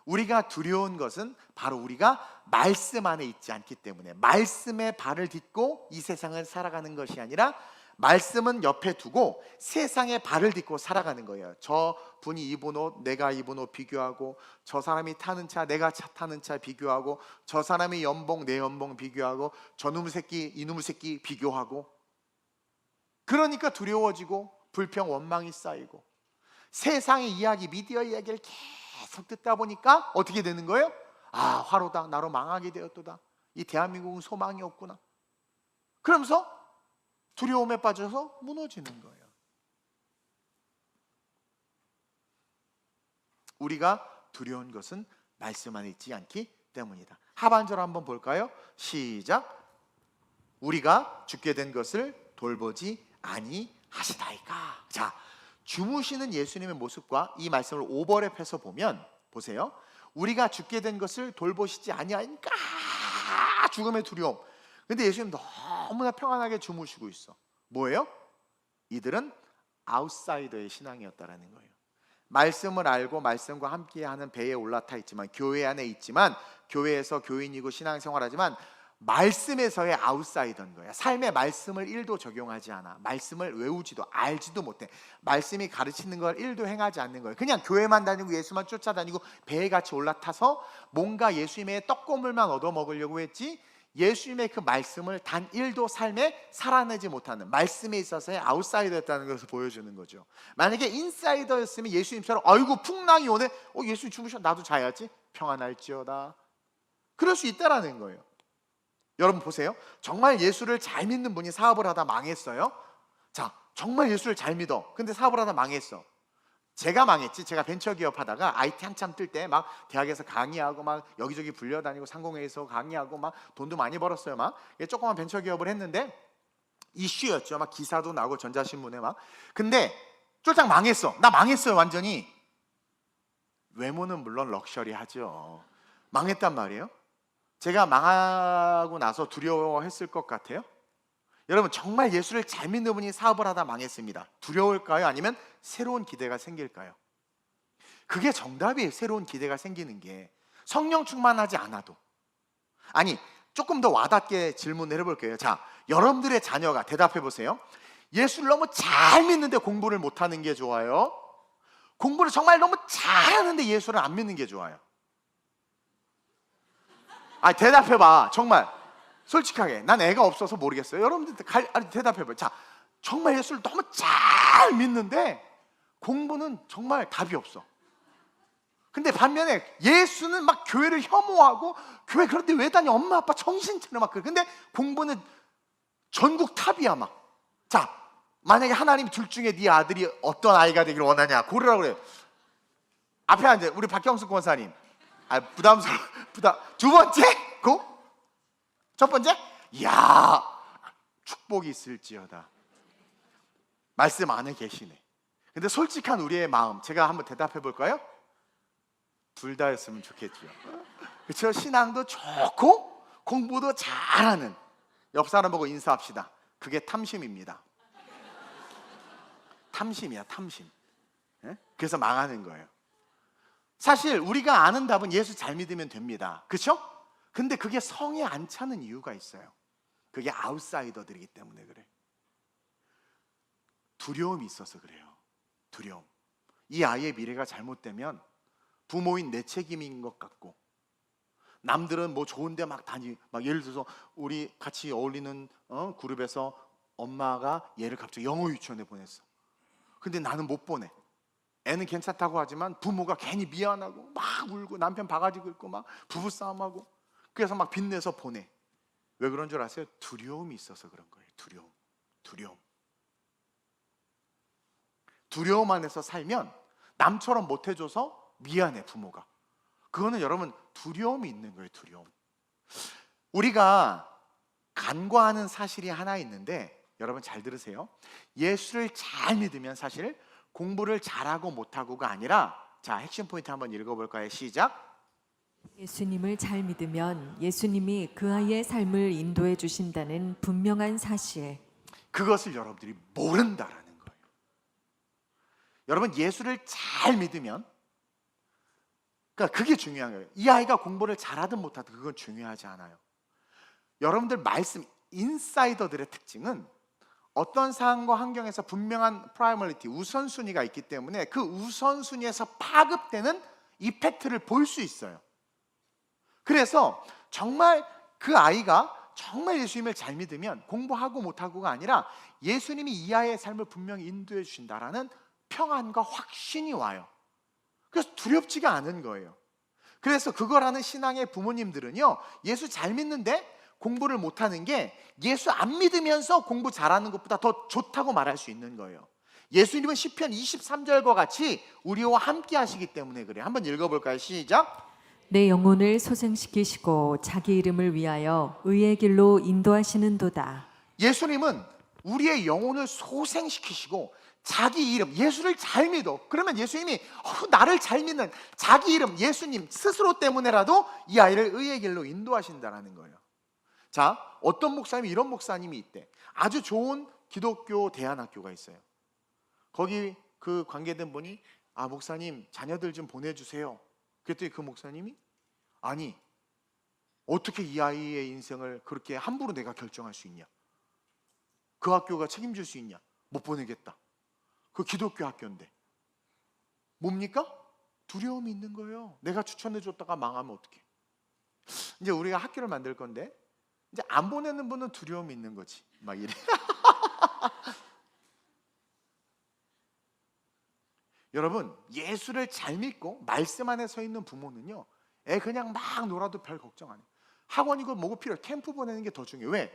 우리가 두려운 것은 바로 우리가 말씀 안에 있지 않기 때문에, 말씀에 발을 딛고 이 세상을 살아가는 것이 아니라 말씀은 옆에 두고 세상에 발을 딛고 살아가는 거예요. 저 분이 입은 옷, 내가 입은 옷 비교하고, 저 사람이 타는 차, 내가 타는 차 비교하고, 저 사람의 연봉, 내 연봉 비교하고, 저놈의 새끼, 이놈의 새끼 비교하고, 그러니까 두려워지고 불평, 원망이 쌓이고, 세상의 이야기, 미디어 이야기를 계속 듣다 보니까 어떻게 되는 거예요? 아, 화로다, 나로 망하게 되었도다, 이 대한민국은 소망이 없구나, 그러면서 두려움에 빠져서 무너지는 거예요. 우리가 두려운 것은 말씀 안에 있지 않기 때문이다. 하반절 한번 볼까요? 시작. 우리가 죽게 된 것을 돌보지 아니하시나이까. 자, 주무시는 예수님의 모습과 이 말씀을 오버랩해서 보면, 보세요. 우리가 죽게 된 것을 돌보시지 아니하니까 죽음의 두려움. 근데 예수님 너무나 평안하게 주무시고 있어. 뭐예요? 이들은 아웃사이더의 신앙이었다라는 거예요. 말씀을 알고 말씀과 함께하는 배에 올라타 있지만, 교회 안에 있지만, 교회에서 교인이고 신앙생활하지만 말씀에서의 아웃사이더인 거야. 삶의 말씀을 1도 적용하지 않아. 말씀을 외우지도 알지도 못해. 말씀이 가르치는 걸 1도 행하지 않는 거예요. 그냥 교회만 다니고 예수만 쫓아다니고 배에 같이 올라타서 뭔가 예수님의 떡고물만 얻어먹으려고 했지, 예수님의 그 말씀을 단 1도 삶에 살아내지 못하는, 말씀에 있어서의 아웃사이더였다는 것을 보여주는 거죠. 만약에 인사이더였으면 예수님처럼 아이고 풍랑이 오네, 예수님 주무셔, 나도 자야지, 평안할지어다, 그럴 수 있다라는 거예요. 여러분 보세요. 정말 예수를 잘 믿는 분이 사업을 하다 망했어요. 자, 정말 예수를 잘 믿어. 근데 사업을 하다 망했어. 제가 망했지. 제가 벤처기업 하다가 IT 한참 뜰 때 막 대학에서 강의하고 막 여기저기 불려다니고 상공회의소 강의하고 막 돈도 많이 벌었어요. 막 조그만 벤처기업을 했는데 이슈였죠. 막 기사도 나고 전자신문에 막. 근데 쫄딱 망했어. 나 망했어요 완전히. 외모는 물론 럭셔리하죠. 망했단 말이에요. 제가 망하고 나서 두려워했을 것 같아요? 여러분 정말 예수를 잘 믿는 분이 사업을 하다 망했습니다. 두려울까요? 아니면 새로운 기대가 생길까요? 그게 정답이에요. 새로운 기대가 생기는 게. 성령 충만하지 않아도. 아니 조금 더 와닿게 질문을 해볼게요. 자, 여러분들의 자녀가 대답해 보세요. 예수를 너무 잘 믿는데 공부를 못하는 게 좋아요? 공부를 정말 너무 잘하는데 예수를 안 믿는 게 좋아요? 아, 대답해봐. 정말 솔직하게. 난 애가 없어서 모르겠어요. 여러분들 대답해봐요. 자, 정말 예수를 너무 잘 믿는데 공부는 정말 답이 없어. 근데 반면에 예수는 막 교회를 혐오하고 교회 그런데 왜 다니? 엄마 아빠 정신 차려 막 그래. 근데 공부는 전국 탑이야 막. 자, 만약에 하나님이 둘 중에 네 아들이 어떤 아이가 되기를 원하냐 고르라고 그래요. 앞에 앉아 우리 박경숙 권사님. 아, 부담스러워. 두 번째 고? 첫 번째? 이야, 축복이 있을지어다. 말씀 안에 계시네. 근데 솔직한 우리의 마음 제가 한번 대답해 볼까요? 둘 다였으면 좋겠죠. 그렇죠? 신앙도 좋고 공부도 잘하는. 옆 사람 보고 인사합시다. 그게 탐심입니다. 탐심이야, 탐심. 그래서 망하는 거예요. 사실 우리가 아는 답은 예수 잘 믿으면 됩니다. 그렇죠? 근데 그게 성에 안 차는 이유가 있어요. 그게 아웃사이더들이기 때문에 그래. 두려움이 있어서 그래요. 두려움. 이 아이의 미래가 잘못되면 부모인 내 책임인 것 같고, 남들은 뭐 좋은데 막 막 예를 들어서 우리 같이 어울리는 그룹에서 엄마가 얘를 갑자기 영어 유치원에 보냈어. 근데 나는 못 보내. 애는 괜찮다고 하지만 부모가 괜히 미안하고 막 울고 남편 바가지 긁고 막 부부싸움하고 그래서 막 빚내서 보내. 왜 그런 줄 아세요? 두려움이 있어서 그런 거예요. 두려움 안에서 살면 남처럼 못해줘서 미안해 부모가. 그거는 여러분 두려움이 있는 거예요. 두려움. 우리가 간과하는 사실이 하나 있는데 여러분 잘 들으세요. 예수를 잘 믿으면 사실 공부를 잘하고 못하고가 아니라, 자, 핵심 포인트 한번 읽어볼까요? 시작. 예수님을 잘 믿으면 예수님이 그 아이의 삶을 인도해 주신다는 분명한 사실. 그것을 여러분들이 모른다라는 거예요. 여러분 예수를 잘 믿으면, 그러니까 그게 중요한 거예요. 이 아이가 공부를 잘하든 못하든 그건 중요하지 않아요. 여러분들 말씀 인사이더들의 특징은 어떤 상황과 환경에서 분명한 프라이머리티, 우선순위가 있기 때문에 그 우선순위에서 파급되는 이펙트를 볼 수 있어요. 그래서 정말 그 아이가 정말 예수님을 잘 믿으면 공부하고 못하고가 아니라 예수님이 이 아이의 삶을 분명히 인도해 주신다라는 평안과 확신이 와요. 그래서 두렵지가 않은 거예요. 그래서 그걸 하는 신앙의 부모님들은요, 예수 잘 믿는데 공부를 못하는 게 예수 안 믿으면서 공부 잘하는 것보다 더 좋다고 말할 수 있는 거예요. 예수님은 시편 23절과 같이 우리와 함께 하시기 때문에 그래요. 한번 읽어볼까요? 시작. 내 영혼을 소생시키시고 자기 이름을 위하여 의의 길로 인도하시는도다. 예수님은 우리의 영혼을 소생시키시고 자기 이름, 예수를 잘 믿어. 그러면 예수님이 나를 잘 믿는 자기 이름, 예수님 스스로 때문에라도 이 아이를 의의 길로 인도하신다는 거예요. 자, 어떤 목사님이 이런 목사님이 있대. 아주 좋은 기독교 대안학교가 있어요. 거기 그 관계된 분이, 아, 목사님 자녀들 좀 보내주세요. 그랬더니 그 목사님이, 아니 어떻게 이 아이의 인생을 그렇게 함부로 내가 결정할 수 있냐? 그 학교가 책임질 수 있냐? 못 보내겠다. 그 기독교 학교인데. 뭡니까? 두려움이 있는 거예요. 내가 추천해 줬다가 망하면 어떡해. 이제 우리가 학교를 만들 건데 이제 안 보내는 분은 두려움이 있는 거지. 막 이래. 여러분, 예수를 잘 믿고 말씀 안에 서 있는 부모는요, 애 그냥 막 놀아도 별 걱정 안 해요. 학원이고 뭐고 필요해. 캠프 보내는 게 더 중요해. 왜?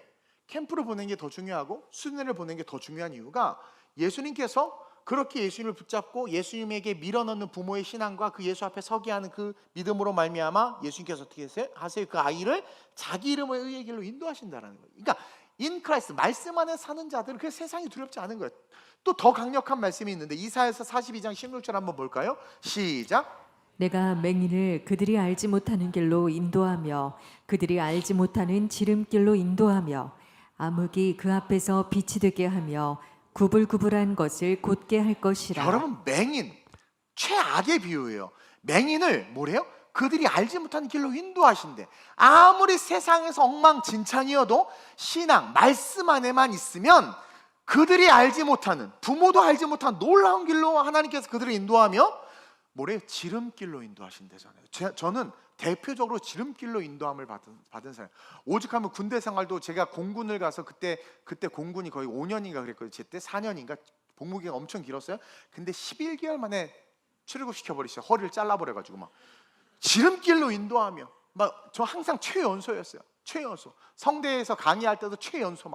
캠프를 보내는 게 더 중요하고 수련회를 보내는 게 더 중요한 이유가 예수님께서 그렇게 예수님을 붙잡고 예수님에게 밀어넣는 부모의 신앙과 그 예수 앞에 서게 하는 그 믿음으로 말미암아 예수님께서 어떻게 하세요? 그 아이를 자기 이름의 의의 길로 인도하신다는 거예요. 그러니까 인크라이스트 말씀 안에 사는 자들은 그 세상이 두렵지 않은 거예요. 또 더 강력한 말씀이 있는데 이사야서 42장 16절 한번 볼까요? 시작. 내가 맹인을 그들이 알지 못하는 길로 인도하며 그들이 알지 못하는 지름길로 인도하며 암흑이 그 앞에서 빛이 되게 하며 구불구불한 것을 곧게 할 것이라. 여러분, 맹인 최악의 비유예요. 맹인을 뭐래요? 그들이 알지 못하는 길로 인도하신대. 아무리 세상에서 엉망진창이어도 신앙 말씀 안에만 있으면 그들이 알지 못하는, 부모도 알지 못한 놀라운 길로 하나님께서 그들을 인도하며 뭐래요? 지름길로 인도하신대잖아요. 저는 대표적으로 지름길로 인도함을 받은 사람. 오죽하면 군대 생활도 제가 공군을 가서 그때 공군이 거의 5년인가 그랬거든요. 제때 4년인가 복무기가 엄청 길었어요. 근데 11개월 만에 출국 시켜버리셨어요. 허리를 잘라버려가지고 막 지름길로 인도하며 막 저 항상 최연소였어요. 최연소. 성대에서 강의할 때도 최연소.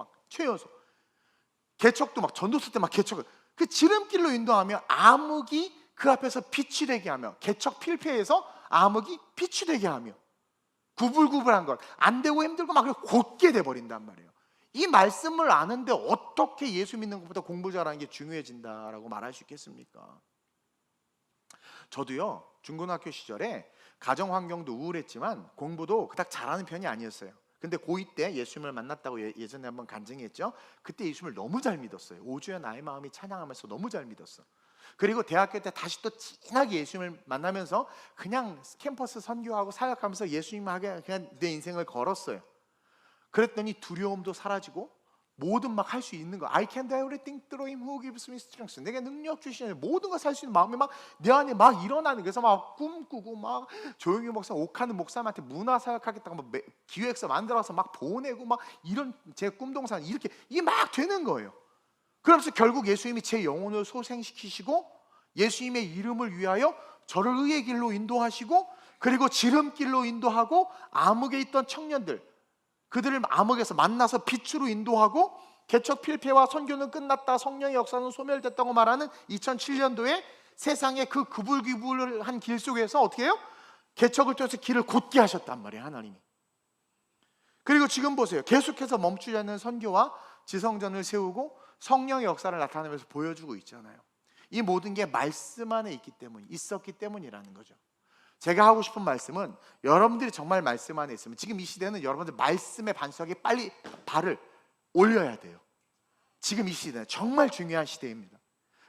개척도 막 전도서 때 막 개척을 그 지름길로 인도하며 암흑이 그 앞에서 빛이 되게 하며 개척 필패에서 암흑이 빛이 되게 하며 구불구불한 것 안 되고 힘들고 막 곧게 돼버린단 말이에요. 이 말씀을 아는데 어떻게 예수 믿는 것보다 공부 잘하는 게 중요해진다라고 말할 수 있겠습니까? 저도요 중고등학교 시절에 가정 환경도 우울했지만 공부도 그닥 잘하는 편이 아니었어요. 근데 고2 때 예수님을 만났다고 예전에 한번 간증했죠. 그때 예수님을 너무 잘 믿었어요. 오주여 나의 마음이 찬양하면서 너무 잘 믿었어. 그리고 대학교 때 다시 또 진하게 예수님을 만나면서 그냥 캠퍼스 선교하고 사역하면서 예수님하게 그냥 내 인생을 걸었어요. 그랬더니 두려움도 사라지고 뭐든 막 할 수 있는 거. I can do everything through him who gives me strength. 내게 능력 주시는 모든 걸 살 수 있는 마음이 막 내 안에 막 일어나는. 그래서 막 꿈꾸고 막 조용히 목사 옥하는 목사님한테 문화 사역하겠다고 막 기획서 만들어서 막 보내고 막 이런 제 꿈동산 이렇게 이게 막 되는 거예요. 그러면서 결국 예수님이 제 영혼을 소생시키시고 예수님의 이름을 위하여 저를 의의 길로 인도하시고 그리고 지름길로 인도하고 암흑에 있던 청년들 그들을 암흑에서 만나서 빛으로 인도하고 개척 필패와 선교는 끝났다 성령의 역사는 소멸됐다고 말하는 2007년도에 세상의 그 구불구불한 길 속에서 어떻게 해요? 개척을 통해서 길을 곧게 하셨단 말이에요 하나님이. 그리고 지금 보세요. 계속해서 멈추지 않는 선교와 지성전을 세우고 성령의 역사를 나타내면서 보여주고 있잖아요. 이 모든 게 말씀 안에 있었기 때문이라는 거죠. 제가 하고 싶은 말씀은 여러분들이 정말 말씀 안에 있으면 지금 이 시대는 여러분들 말씀의 반석에 빨리 발을 올려야 돼요. 지금 이 시대는 정말 중요한 시대입니다.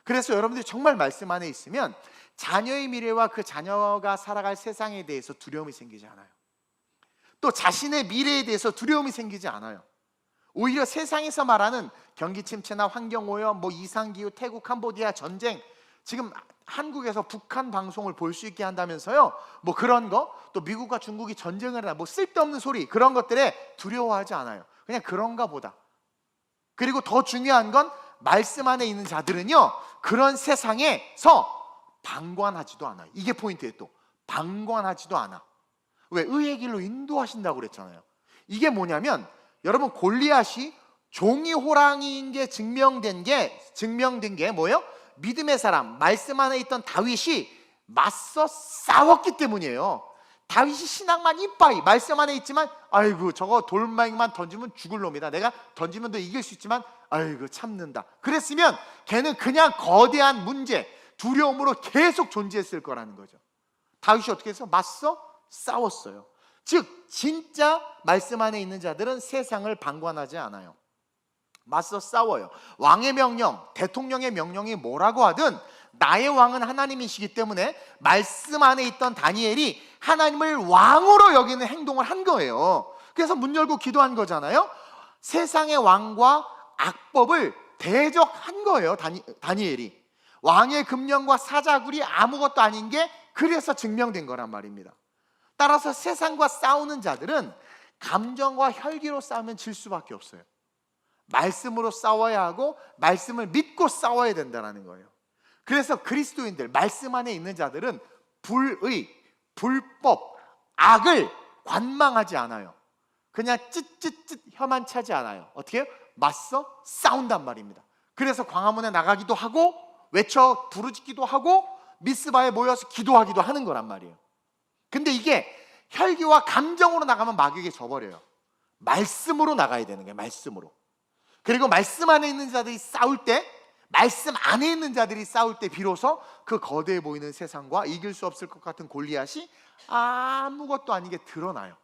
그래서 여러분들이 정말 말씀 안에 있으면 자녀의 미래와 그 자녀가 살아갈 세상에 대해서 두려움이 생기지 않아요. 또 자신의 미래에 대해서 두려움이 생기지 않아요. 오히려 세상에서 말하는 경기 침체나 환경 오염, 이상기후, 태국, 캄보디아 전쟁, 지금 한국에서 북한 방송을 볼 수 있게 한다면서요. 그런 거, 또 미국과 중국이 전쟁을 하나, 쓸데없는 소리 그런 것들에 두려워하지 않아요. 그냥 그런가 보다. 그리고 더 중요한 건 말씀 안에 있는 자들은요, 그런 세상에서 방관하지도 않아요. 이게 포인트예요. 또 방관하지도 않아. 왜? 의의 길로 인도하신다고 그랬잖아요. 이게 뭐냐면 여러분 골리앗이 종이 호랑이인 게 증명된 게 뭐예요? 믿음의 사람, 말씀 안에 있던 다윗이 맞서 싸웠기 때문이에요. 다윗이 신앙만 이빠이 말씀 안에 있지만 아이고 저거 돌멩이만 던지면 죽을 놈이다. 내가 던지면 더 이길 수 있지만 아이고 참는다. 그랬으면 걔는 그냥 거대한 문제, 두려움으로 계속 존재했을 거라는 거죠. 다윗이 어떻게 해서 맞서 싸웠어요. 즉 진짜 말씀 안에 있는 자들은 세상을 방관하지 않아요. 맞서 싸워요. 왕의 명령, 대통령의 명령이 뭐라고 하든 나의 왕은 하나님이시기 때문에 말씀 안에 있던 다니엘이 하나님을 왕으로 여기는 행동을 한 거예요. 그래서 문 열고 기도한 거잖아요. 세상의 왕과 악법을 대적한 거예요. 다니엘이. 왕의 금령과 사자굴이 아무것도 아닌 게 그래서 증명된 거란 말입니다. 따라서 세상과 싸우는 자들은 감정과 혈기로 싸우면 질 수밖에 없어요. 말씀으로 싸워야 하고 말씀을 믿고 싸워야 된다는 거예요. 그래서 그리스도인들, 말씀 안에 있는 자들은 불의, 불법, 악을 관망하지 않아요. 그냥 찢찢찢 혀만 차지 않아요. 어떻게 해요? 맞서 싸운단 말입니다. 그래서 광화문에 나가기도 하고 외쳐 부르짖기도 하고 미스바에 모여서 기도하기도 하는 거란 말이에요. 근데 이게 혈기와 감정으로 나가면 마귀에게 져버려요. 말씀으로 나가야 되는 거예요. 말씀으로. 그리고 말씀 안에 있는 자들이 싸울 때, 말씀 안에 있는 자들이 싸울 때 비로소 그 거대해 보이는 세상과 이길 수 없을 것 같은 골리앗이 아무것도 아니게 드러나요.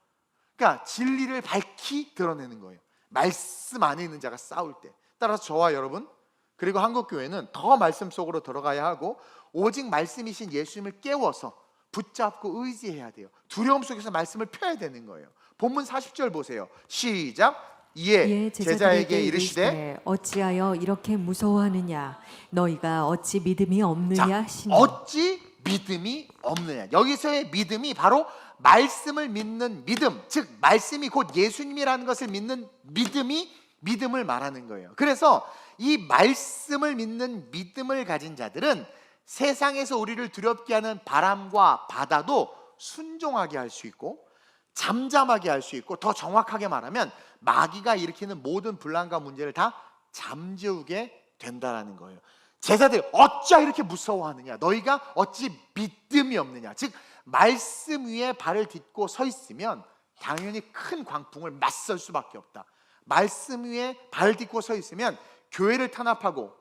그러니까 진리를 밝히 드러내는 거예요. 말씀 안에 있는 자가 싸울 때. 따라서 저와 여러분, 그리고 한국교회는 더 말씀 속으로 들어가야 하고 오직 말씀이신 예수님을 깨워서 붙잡고 의지해야 돼요. 두려움 속에서 말씀을 펴야 되는 거예요. 본문 40절 보세요. 시작. 이에 제자에게 이르시되 어찌하여 이렇게 무서워하느냐 너희가 어찌 믿음이 없느냐 하시니. 어찌 믿음이 없느냐. 여기서의 믿음이 바로 말씀을 믿는 믿음, 즉 말씀이 곧 예수님이라는 것을 믿는 믿음을 말하는 거예요. 그래서 이 말씀을 믿는 믿음을 가진 자들은 세상에서 우리를 두렵게 하는 바람과 바다도 순종하게 할 수 있고 잠잠하게 할 수 있고, 더 정확하게 말하면 마귀가 일으키는 모든 분란과 문제를 다 잠재우게 된다라는 거예요. 제자들 어찌 이렇게 무서워하느냐, 너희가 어찌 믿음이 없느냐. 즉 말씀 위에 발을 딛고 서 있으면 당연히 큰 광풍을 맞설 수밖에 없다. 말씀 위에 발을 딛고 서 있으면 교회를 탄압하고,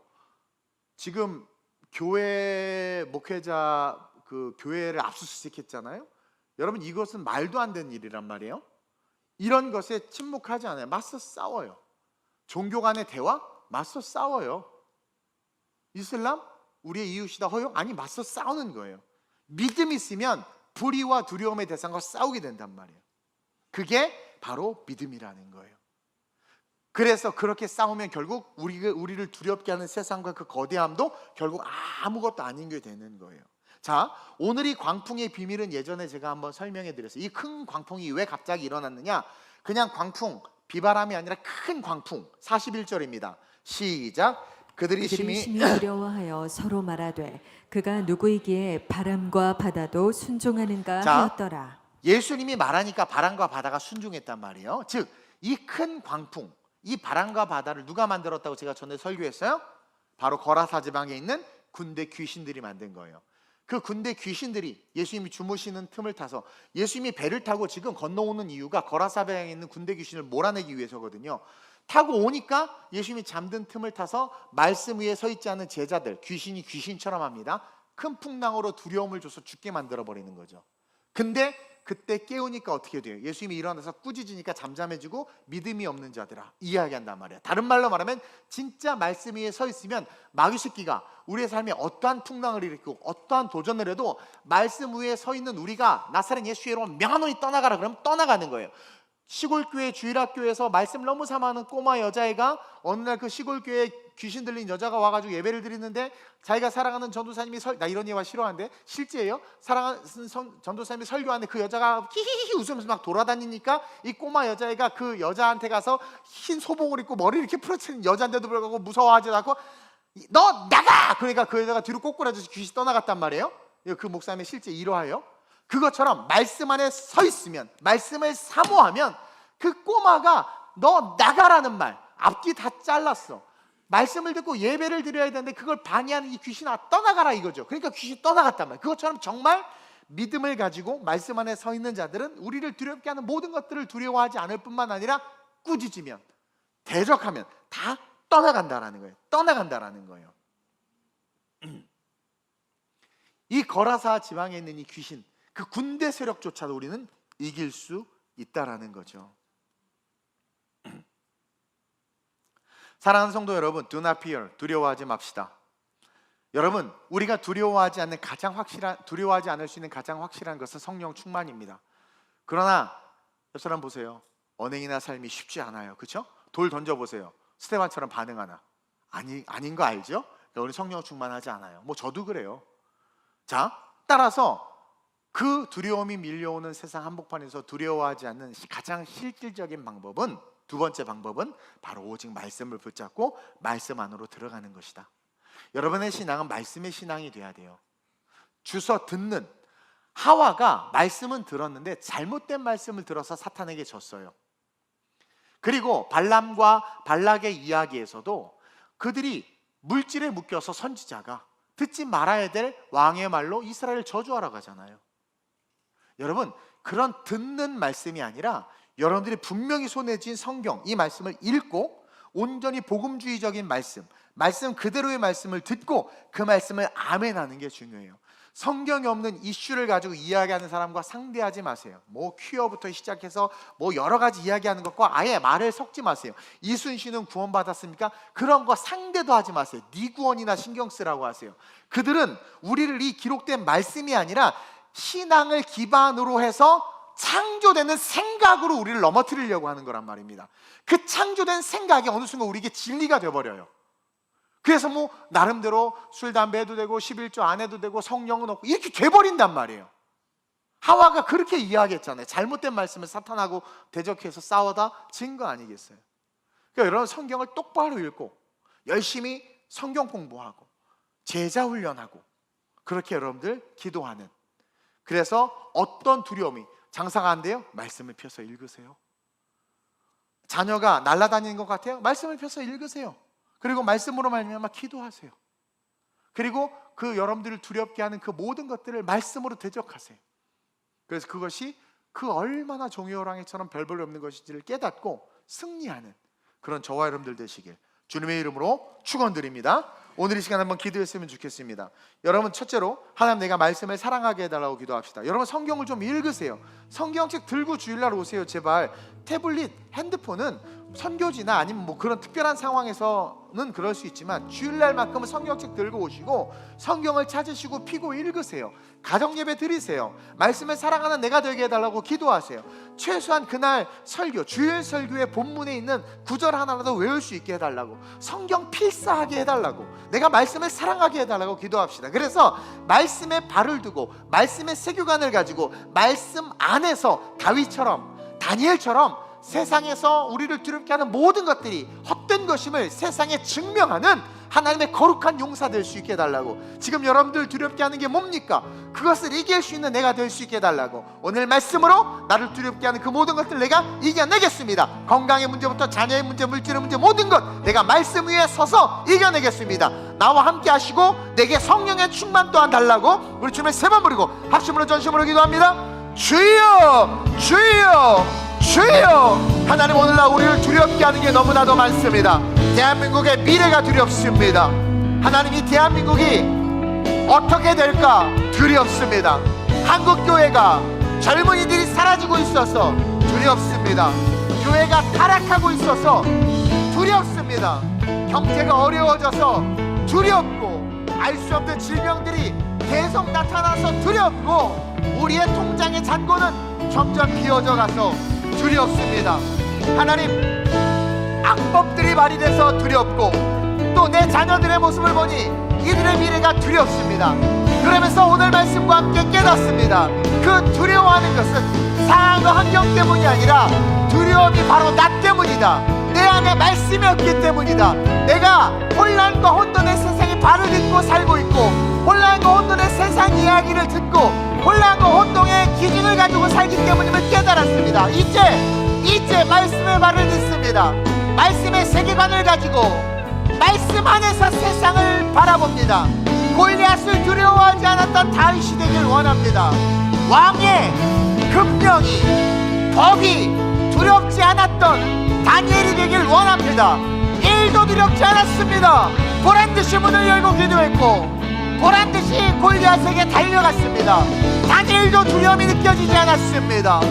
지금 교회 목회자 그 교회를 압수수색했잖아요. 여러분 이것은 말도 안 되는 일이란 말이에요. 이런 것에 침묵하지 않아요. 맞서 싸워요. 종교 간의 대화? 맞서 싸워요. 이슬람? 우리의 이웃이다 허용? 아니, 맞서 싸우는 거예요. 믿음이 있으면 불의와 두려움의 대상과 싸우게 된단 말이에요. 그게 바로 믿음이라는 거예요. 그래서 그렇게 싸우면 결국 우리를 두렵게 하는 세상과 그 거대함도 결국 아무것도 아닌 게 되는 거예요. 자, 오늘 이 광풍의 비밀은 예전에 제가 한번 설명해 드렸어요. 이 큰 광풍이 왜 갑자기 일어났느냐? 그냥 광풍, 비바람이 아니라 큰 광풍. 41절입니다. 시작. 그들이 심히 두려워하여 서로 말하되 그가 누구이기에 바람과 바다도 순종하는가 하였더라. 예수님이 말하니까 바람과 바다가 순종했단 말이에요. 즉 이 큰 광풍, 이 바람과 바다를 누가 만들었다고 제가 전에 설교했어요? 바로 거라사 지방에 있는 군대 귀신들이 만든 거예요. 그 군대 귀신들이 예수님이 주무시는 틈을 타서, 예수님이 배를 타고 지금 건너오는 이유가 거라사방에 있는 군대 귀신을 몰아내기 위해서거든요. 타고 오니까 예수님이 잠든 틈을 타서 말씀 위에 서 있지 않은 제자들, 귀신이 귀신처럼 합니다. 큰 풍랑으로 두려움을 줘서 죽게 만들어 버리는 거죠. 근데 그때 깨우니까 어떻게 돼요? 예수님이 일어나서 꾸짖으니까 잠잠해지고 믿음이 없는 자들아 이야기한단 말이에요. 다른 말로 말하면 진짜 말씀 위에 서 있으면 마귀 새끼가 우리의 삶에 어떠한 풍랑을 일으키고 어떠한 도전을 해도 말씀 위에 서 있는 우리가 나사렛 예수로 명하노니 떠나가라 그러면 떠나가는 거예요. 시골교회 주일학교에서 말씀을 너무 사모하는 꼬마 여자애가 어느 날 그 시골교회에 귀신 들린 여자가 와가지고 예배를 드리는데, 자기가 사랑하는 전도사님이 나 이런 얘기 싫어하는데 실제예요. 사랑하는 전도사님이 설교하는데 그 여자가 히히히 웃으면서 막 돌아다니니까 이 꼬마 여자애가 그 여자한테 가서 흰 소복을 입고 머리를 이렇게 풀어치는 여자인데도 불구하고 무서워하지도 않고 너 나가! 그러니까 그 여자가 뒤로 꼬꾸라져서 귀신이 떠나갔단 말이에요. 그 목사님의 실제 일화예요. 그것처럼 말씀 안에 서 있으면, 말씀을 사모하면 그 꼬마가 너 나가라는 말, 앞뒤 다 잘랐어. 말씀을 듣고 예배를 드려야 되는데 그걸 방해하는 이 귀신아 떠나가라 이거죠. 그러니까 귀신이 떠나갔단 말이에요. 그것처럼 정말 믿음을 가지고 말씀 안에 서 있는 자들은 우리를 두렵게 하는 모든 것들을 두려워하지 않을 뿐만 아니라 꾸짖으면, 대적하면 다 떠나간다라는 거예요. 떠나간다라는 거예요. 이 거라사 지방에 있는 이 귀신, 그 군대 세력조차도 우리는 이길 수 있다라는 거죠. 사랑하는 성도 여러분, do not fear, 두려워하지 맙시다. 여러분, 우리가 두려워하지 않을 수 있는 가장 확실한 것은 성령 충만입니다. 그러나 옆 사람 보세요. 언행이나 삶이 쉽지 않아요. 그렇죠? 돌 던져보세요. 스테반처럼 반응하나? 아닌 거 알죠? 우리 성령 충만하지 않아요. 뭐 저도 그래요. 자, 따라서 그 두려움이 밀려오는 세상 한복판에서 두려워하지 않는 가장 실질적인 방법은, 두 번째 방법은 바로 오직 말씀을 붙잡고 말씀 안으로 들어가는 것이다. 여러분의 신앙은 말씀의 신앙이 돼야 돼요. 주서 듣는, 하와가 말씀은 들었는데 잘못된 말씀을 들어서 사탄에게 졌어요. 그리고 발람과 발락의 이야기에서도 그들이 물질에 묶여서 선지자가 듣지 말아야 될 왕의 말로 이스라엘을 저주하라고 하잖아요. 여러분, 그런 듣는 말씀이 아니라 여러분들이 분명히 손에 쥔 성경, 이 말씀을 읽고 온전히 복음주의적인 말씀 그대로의 말씀을 듣고 그 말씀을 아멘하는 게 중요해요. 성경이 없는 이슈를 가지고 이야기하는 사람과 상대하지 마세요. 뭐 퀴어부터 시작해서 뭐 여러 가지 이야기하는 것과 아예 말을 섞지 마세요. 이순신은 구원받았습니까? 그런 거 상대도 하지 마세요. 네 구원이나 신경 쓰라고 하세요. 그들은 우리를 이 기록된 말씀이 아니라 신앙을 기반으로 해서 창조되는 생각으로 우리를 넘어뜨리려고 하는 거란 말입니다. 그 창조된 생각이 어느 순간 우리에게 진리가 되어버려요. 그래서 뭐 나름대로 술, 담배 해도 되고 11조 안 해도 되고 성령은 없고 이렇게 돼버린단 말이에요. 하와가 그렇게 이야기했잖아요. 잘못된 말씀을 사탄하고 대적해서 싸우다 진 거 아니겠어요? 그러니까 여러분, 성경을 똑바로 읽고 열심히 성경 공부하고 제자 훈련하고 그렇게 여러분들 기도하는, 그래서 어떤 두려움이, 장사가 안 돼요? 말씀을 펴서 읽으세요. 자녀가 날아다니는 것 같아요? 말씀을 펴서 읽으세요. 그리고 말씀으로 말미암아 기도하세요. 그리고 그 여러분들을 두렵게 하는 그 모든 것들을 말씀으로 대적하세요. 그래서 그것이 그 얼마나 종이호랑이처럼 별 볼 없는 것인지를 깨닫고 승리하는 그런 저와 여러분들 되시길 주님의 이름으로 축원드립니다. 오늘 이 시간 한번 기도했으면 좋겠습니다. 여러분, 첫째로 하나님, 내가 말씀을 사랑하게 해달라고 기도합시다. 여러분, 성경을 좀 읽으세요. 성경책 들고 주일날 오세요. 제발. 태블릿, 핸드폰은 선교지나 아니면 뭐 그런 특별한 상황에서는 그럴 수 있지만 주일날만큼은 성경책 들고 오시고 성경을 찾으시고 피고 읽으세요. 가정예배 드리세요. 말씀을 사랑하는 내가 되게 해달라고 기도하세요. 최소한 그날 설교, 주일 설교의 본문에 있는 구절 하나라도 외울 수 있게 해달라고, 성경 필사하게 해달라고, 내가 말씀을 사랑하게 해달라고 기도합시다. 그래서 말씀에 발을 두고 말씀의 세계관을 가지고 말씀 안에서 다윗처럼, 다니엘처럼 세상에서 우리를 두렵게 하는 모든 것들이 헛된 것임을 세상에 증명하는 하나님의 거룩한 용사 될 수 있게 해달라고. 지금 여러분들 두렵게 하는 게 뭡니까? 그것을 이길 수 있는 내가 될 수 있게 해달라고. 오늘 말씀으로 나를 두렵게 하는 그 모든 것들 내가 이겨내겠습니다. 건강의 문제부터 자녀의 문제, 물질의 문제, 모든 것 내가 말씀 위에 서서 이겨내겠습니다. 나와 함께 하시고 내게 성령의 충만 또한 달라고 우리 주님을 세 번 부르고 합심으로 전심으로 기도합니다. 주여, 주여, 주여. 하나님, 오늘날 우리를 두렵게 하는 게 너무나도 많습니다. 대한민국의 미래가 두렵습니다. 하나님, 이 대한민국이 어떻게 될까 두렵습니다. 한국교회가 젊은이들이 사라지고 있어서 두렵습니다. 교회가 타락하고 있어서 두렵습니다. 경제가 어려워져서 두렵고, 알 수 없는 질병들이 계속 나타나서 두렵고, 우리의 통장의 잔고는 점점 비어져 가서 두렵습니다. 하나님, 악법들이 발휘돼서 두렵고, 또 내 자녀들의 모습을 보니 이들의 미래가 두렵습니다. 그러면서 오늘 말씀과 함께 깨닫습니다. 그 두려워하는 것은 상황과 환경 때문이 아니라 두려움이 바로 나 때문이다. 내 안에 말씀이 없기 때문이다. 내가 혼란과 혼돈의 세상에 발을 딛고 살고 있고, 혼란과 혼돈의 세상 이야기를 듣고 혼란과 혼돈의 기준을 가지고 살기 때문임을 깨달았습니다. 이제 말씀의 발을 딛습니다. 말씀의 세계관을 가지고 말씀 안에서 세상을 바라봅니다. 골리앗을 두려워하지 않았던 다윗이 되길 원합니다. 왕의 금령이, 법이 두렵지 않았던 다니엘이 되길 원합니다. 일도 두렵지 않았습니다. 보란듯이 문을 열고 기도했고, 보란듯이 골리앗에게 달려갔습니다. 다니엘도 두려움이 느껴지지 않았습니다.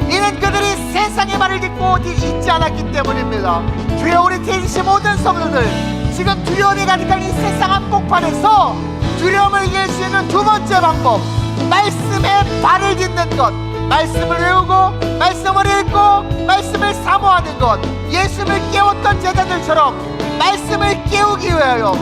이는 그들이 세상의 말을 듣고 있지 않았기 때문입니다. 주여, 우리 TNC 모든 성도들, 지금 두려움이 가득한 이 세상 한복판에서 두려움을 이길 수 있는 두 번째 방법, 말씀에 발을 딛는 것. 말씀을 외우고 말씀을 읽고 말씀을 사모하는 것. 예수를 깨웠던 제자들처럼 말씀을 깨우기 위하여,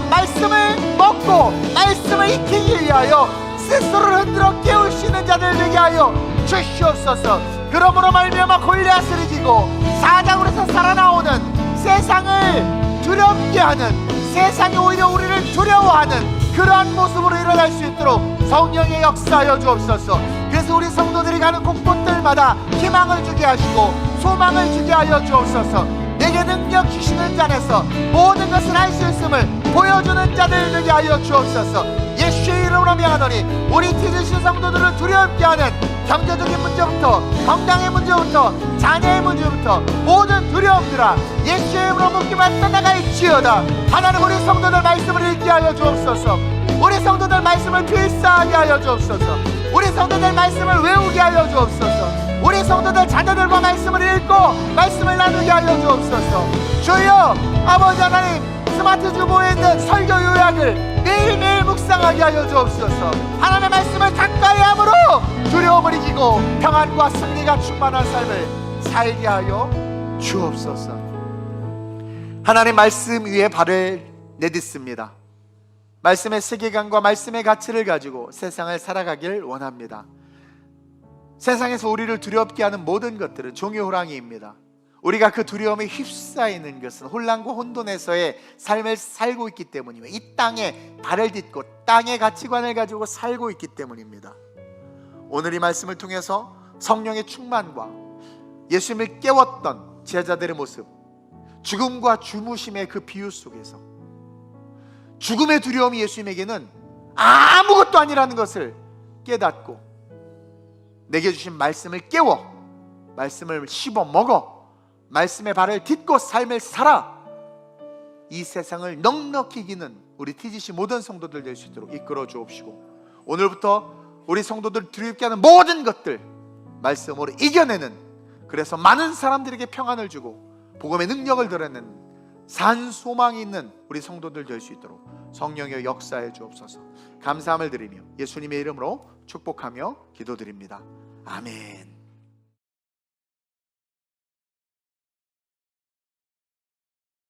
말씀을 먹고 말씀을 익히기 위하여 스스로를 흔들어 깨울 수 있는 자들 되게 하여 주시옵소서. 그러므로 말미암아 골리앗을 이기고 사장으로서 살아나오는, 세상을 두렵게 하는, 세상이 오히려 우리를 두려워하는 그러한 모습으로 일어날 수 있도록 성령의 역사하여 주옵소서. 그 그래서 우리 성도들이 가는 곳곳들마다 희망을 주게 하시고 소망을 주게 하여 주옵소서. 내게 능력 주시는 자에서 모든 것을 할 수 있음을 보여주는 자들 되게 하여 주옵소서. 예수의 이름으로 명하노니 우리 TGC 성도들을 두렵게 하는 경제적인 문제부터 건강의 문제부터 자녀의 문제부터 모든 두려움들아 예수의 이름으로 묶기만 떠나갈지어다. 하나님 우리 성도들 말씀을 읽게 하여 주옵소서. 우리 성도들 말씀을 필사하게 하여 주옵소서. 우리 성도들 말씀을 외우게 하여 주옵소서. 우리 성도들 자녀들과 말씀을 읽고 말씀을 나누게 하여 주옵소서. 주여 아버지 하나님 스마트 주보에 있는 설교 요약을 매일매일 묵상하게 하여 주옵소서. 하나님의 말씀을 가까이 함으로 두려움을 이기고 평안과 승리가 충만한 삶을 살게 하여 주옵소서. 하나님 말씀 위에 발을 내딛습니다. 말씀의 세계관과 말씀의 가치를 가지고 세상을 살아가길 원합니다. 세상에서 우리를 두렵게 하는 모든 것들은 종의 호랑이입니다. 우리가 그 두려움에 휩싸이는 것은 혼란과 혼돈에서의 삶을 살고 있기 때문이며 이 땅에 발을 딛고 땅의 가치관을 가지고 살고 있기 때문입니다. 오늘 이 말씀을 통해서 성령의 충만과 예수님을 깨웠던 제자들의 모습, 죽음과 주무심의 그 비유 속에서 죽음의 두려움이 예수님에게는 아무것도 아니라는 것을 깨닫고 내게 주신 말씀을 깨워 말씀을 씹어 먹어 말씀의 발을 딛고 삶을 살아 이 세상을 넉넉히 이기는 우리 TGC 모든 성도들 될 수 있도록 이끌어 주옵시고 오늘부터 우리 성도들 두렵게 하는 모든 것들 말씀으로 이겨내는, 그래서 많은 사람들에게 평안을 주고 복음의 능력을 드러내는 산 소망이 있는 우리 성도들 될 수 있도록 성령의 역사해 주옵소서. 감사함을 드리며 예수님의 이름으로 축복하며 기도드립니다. 아멘.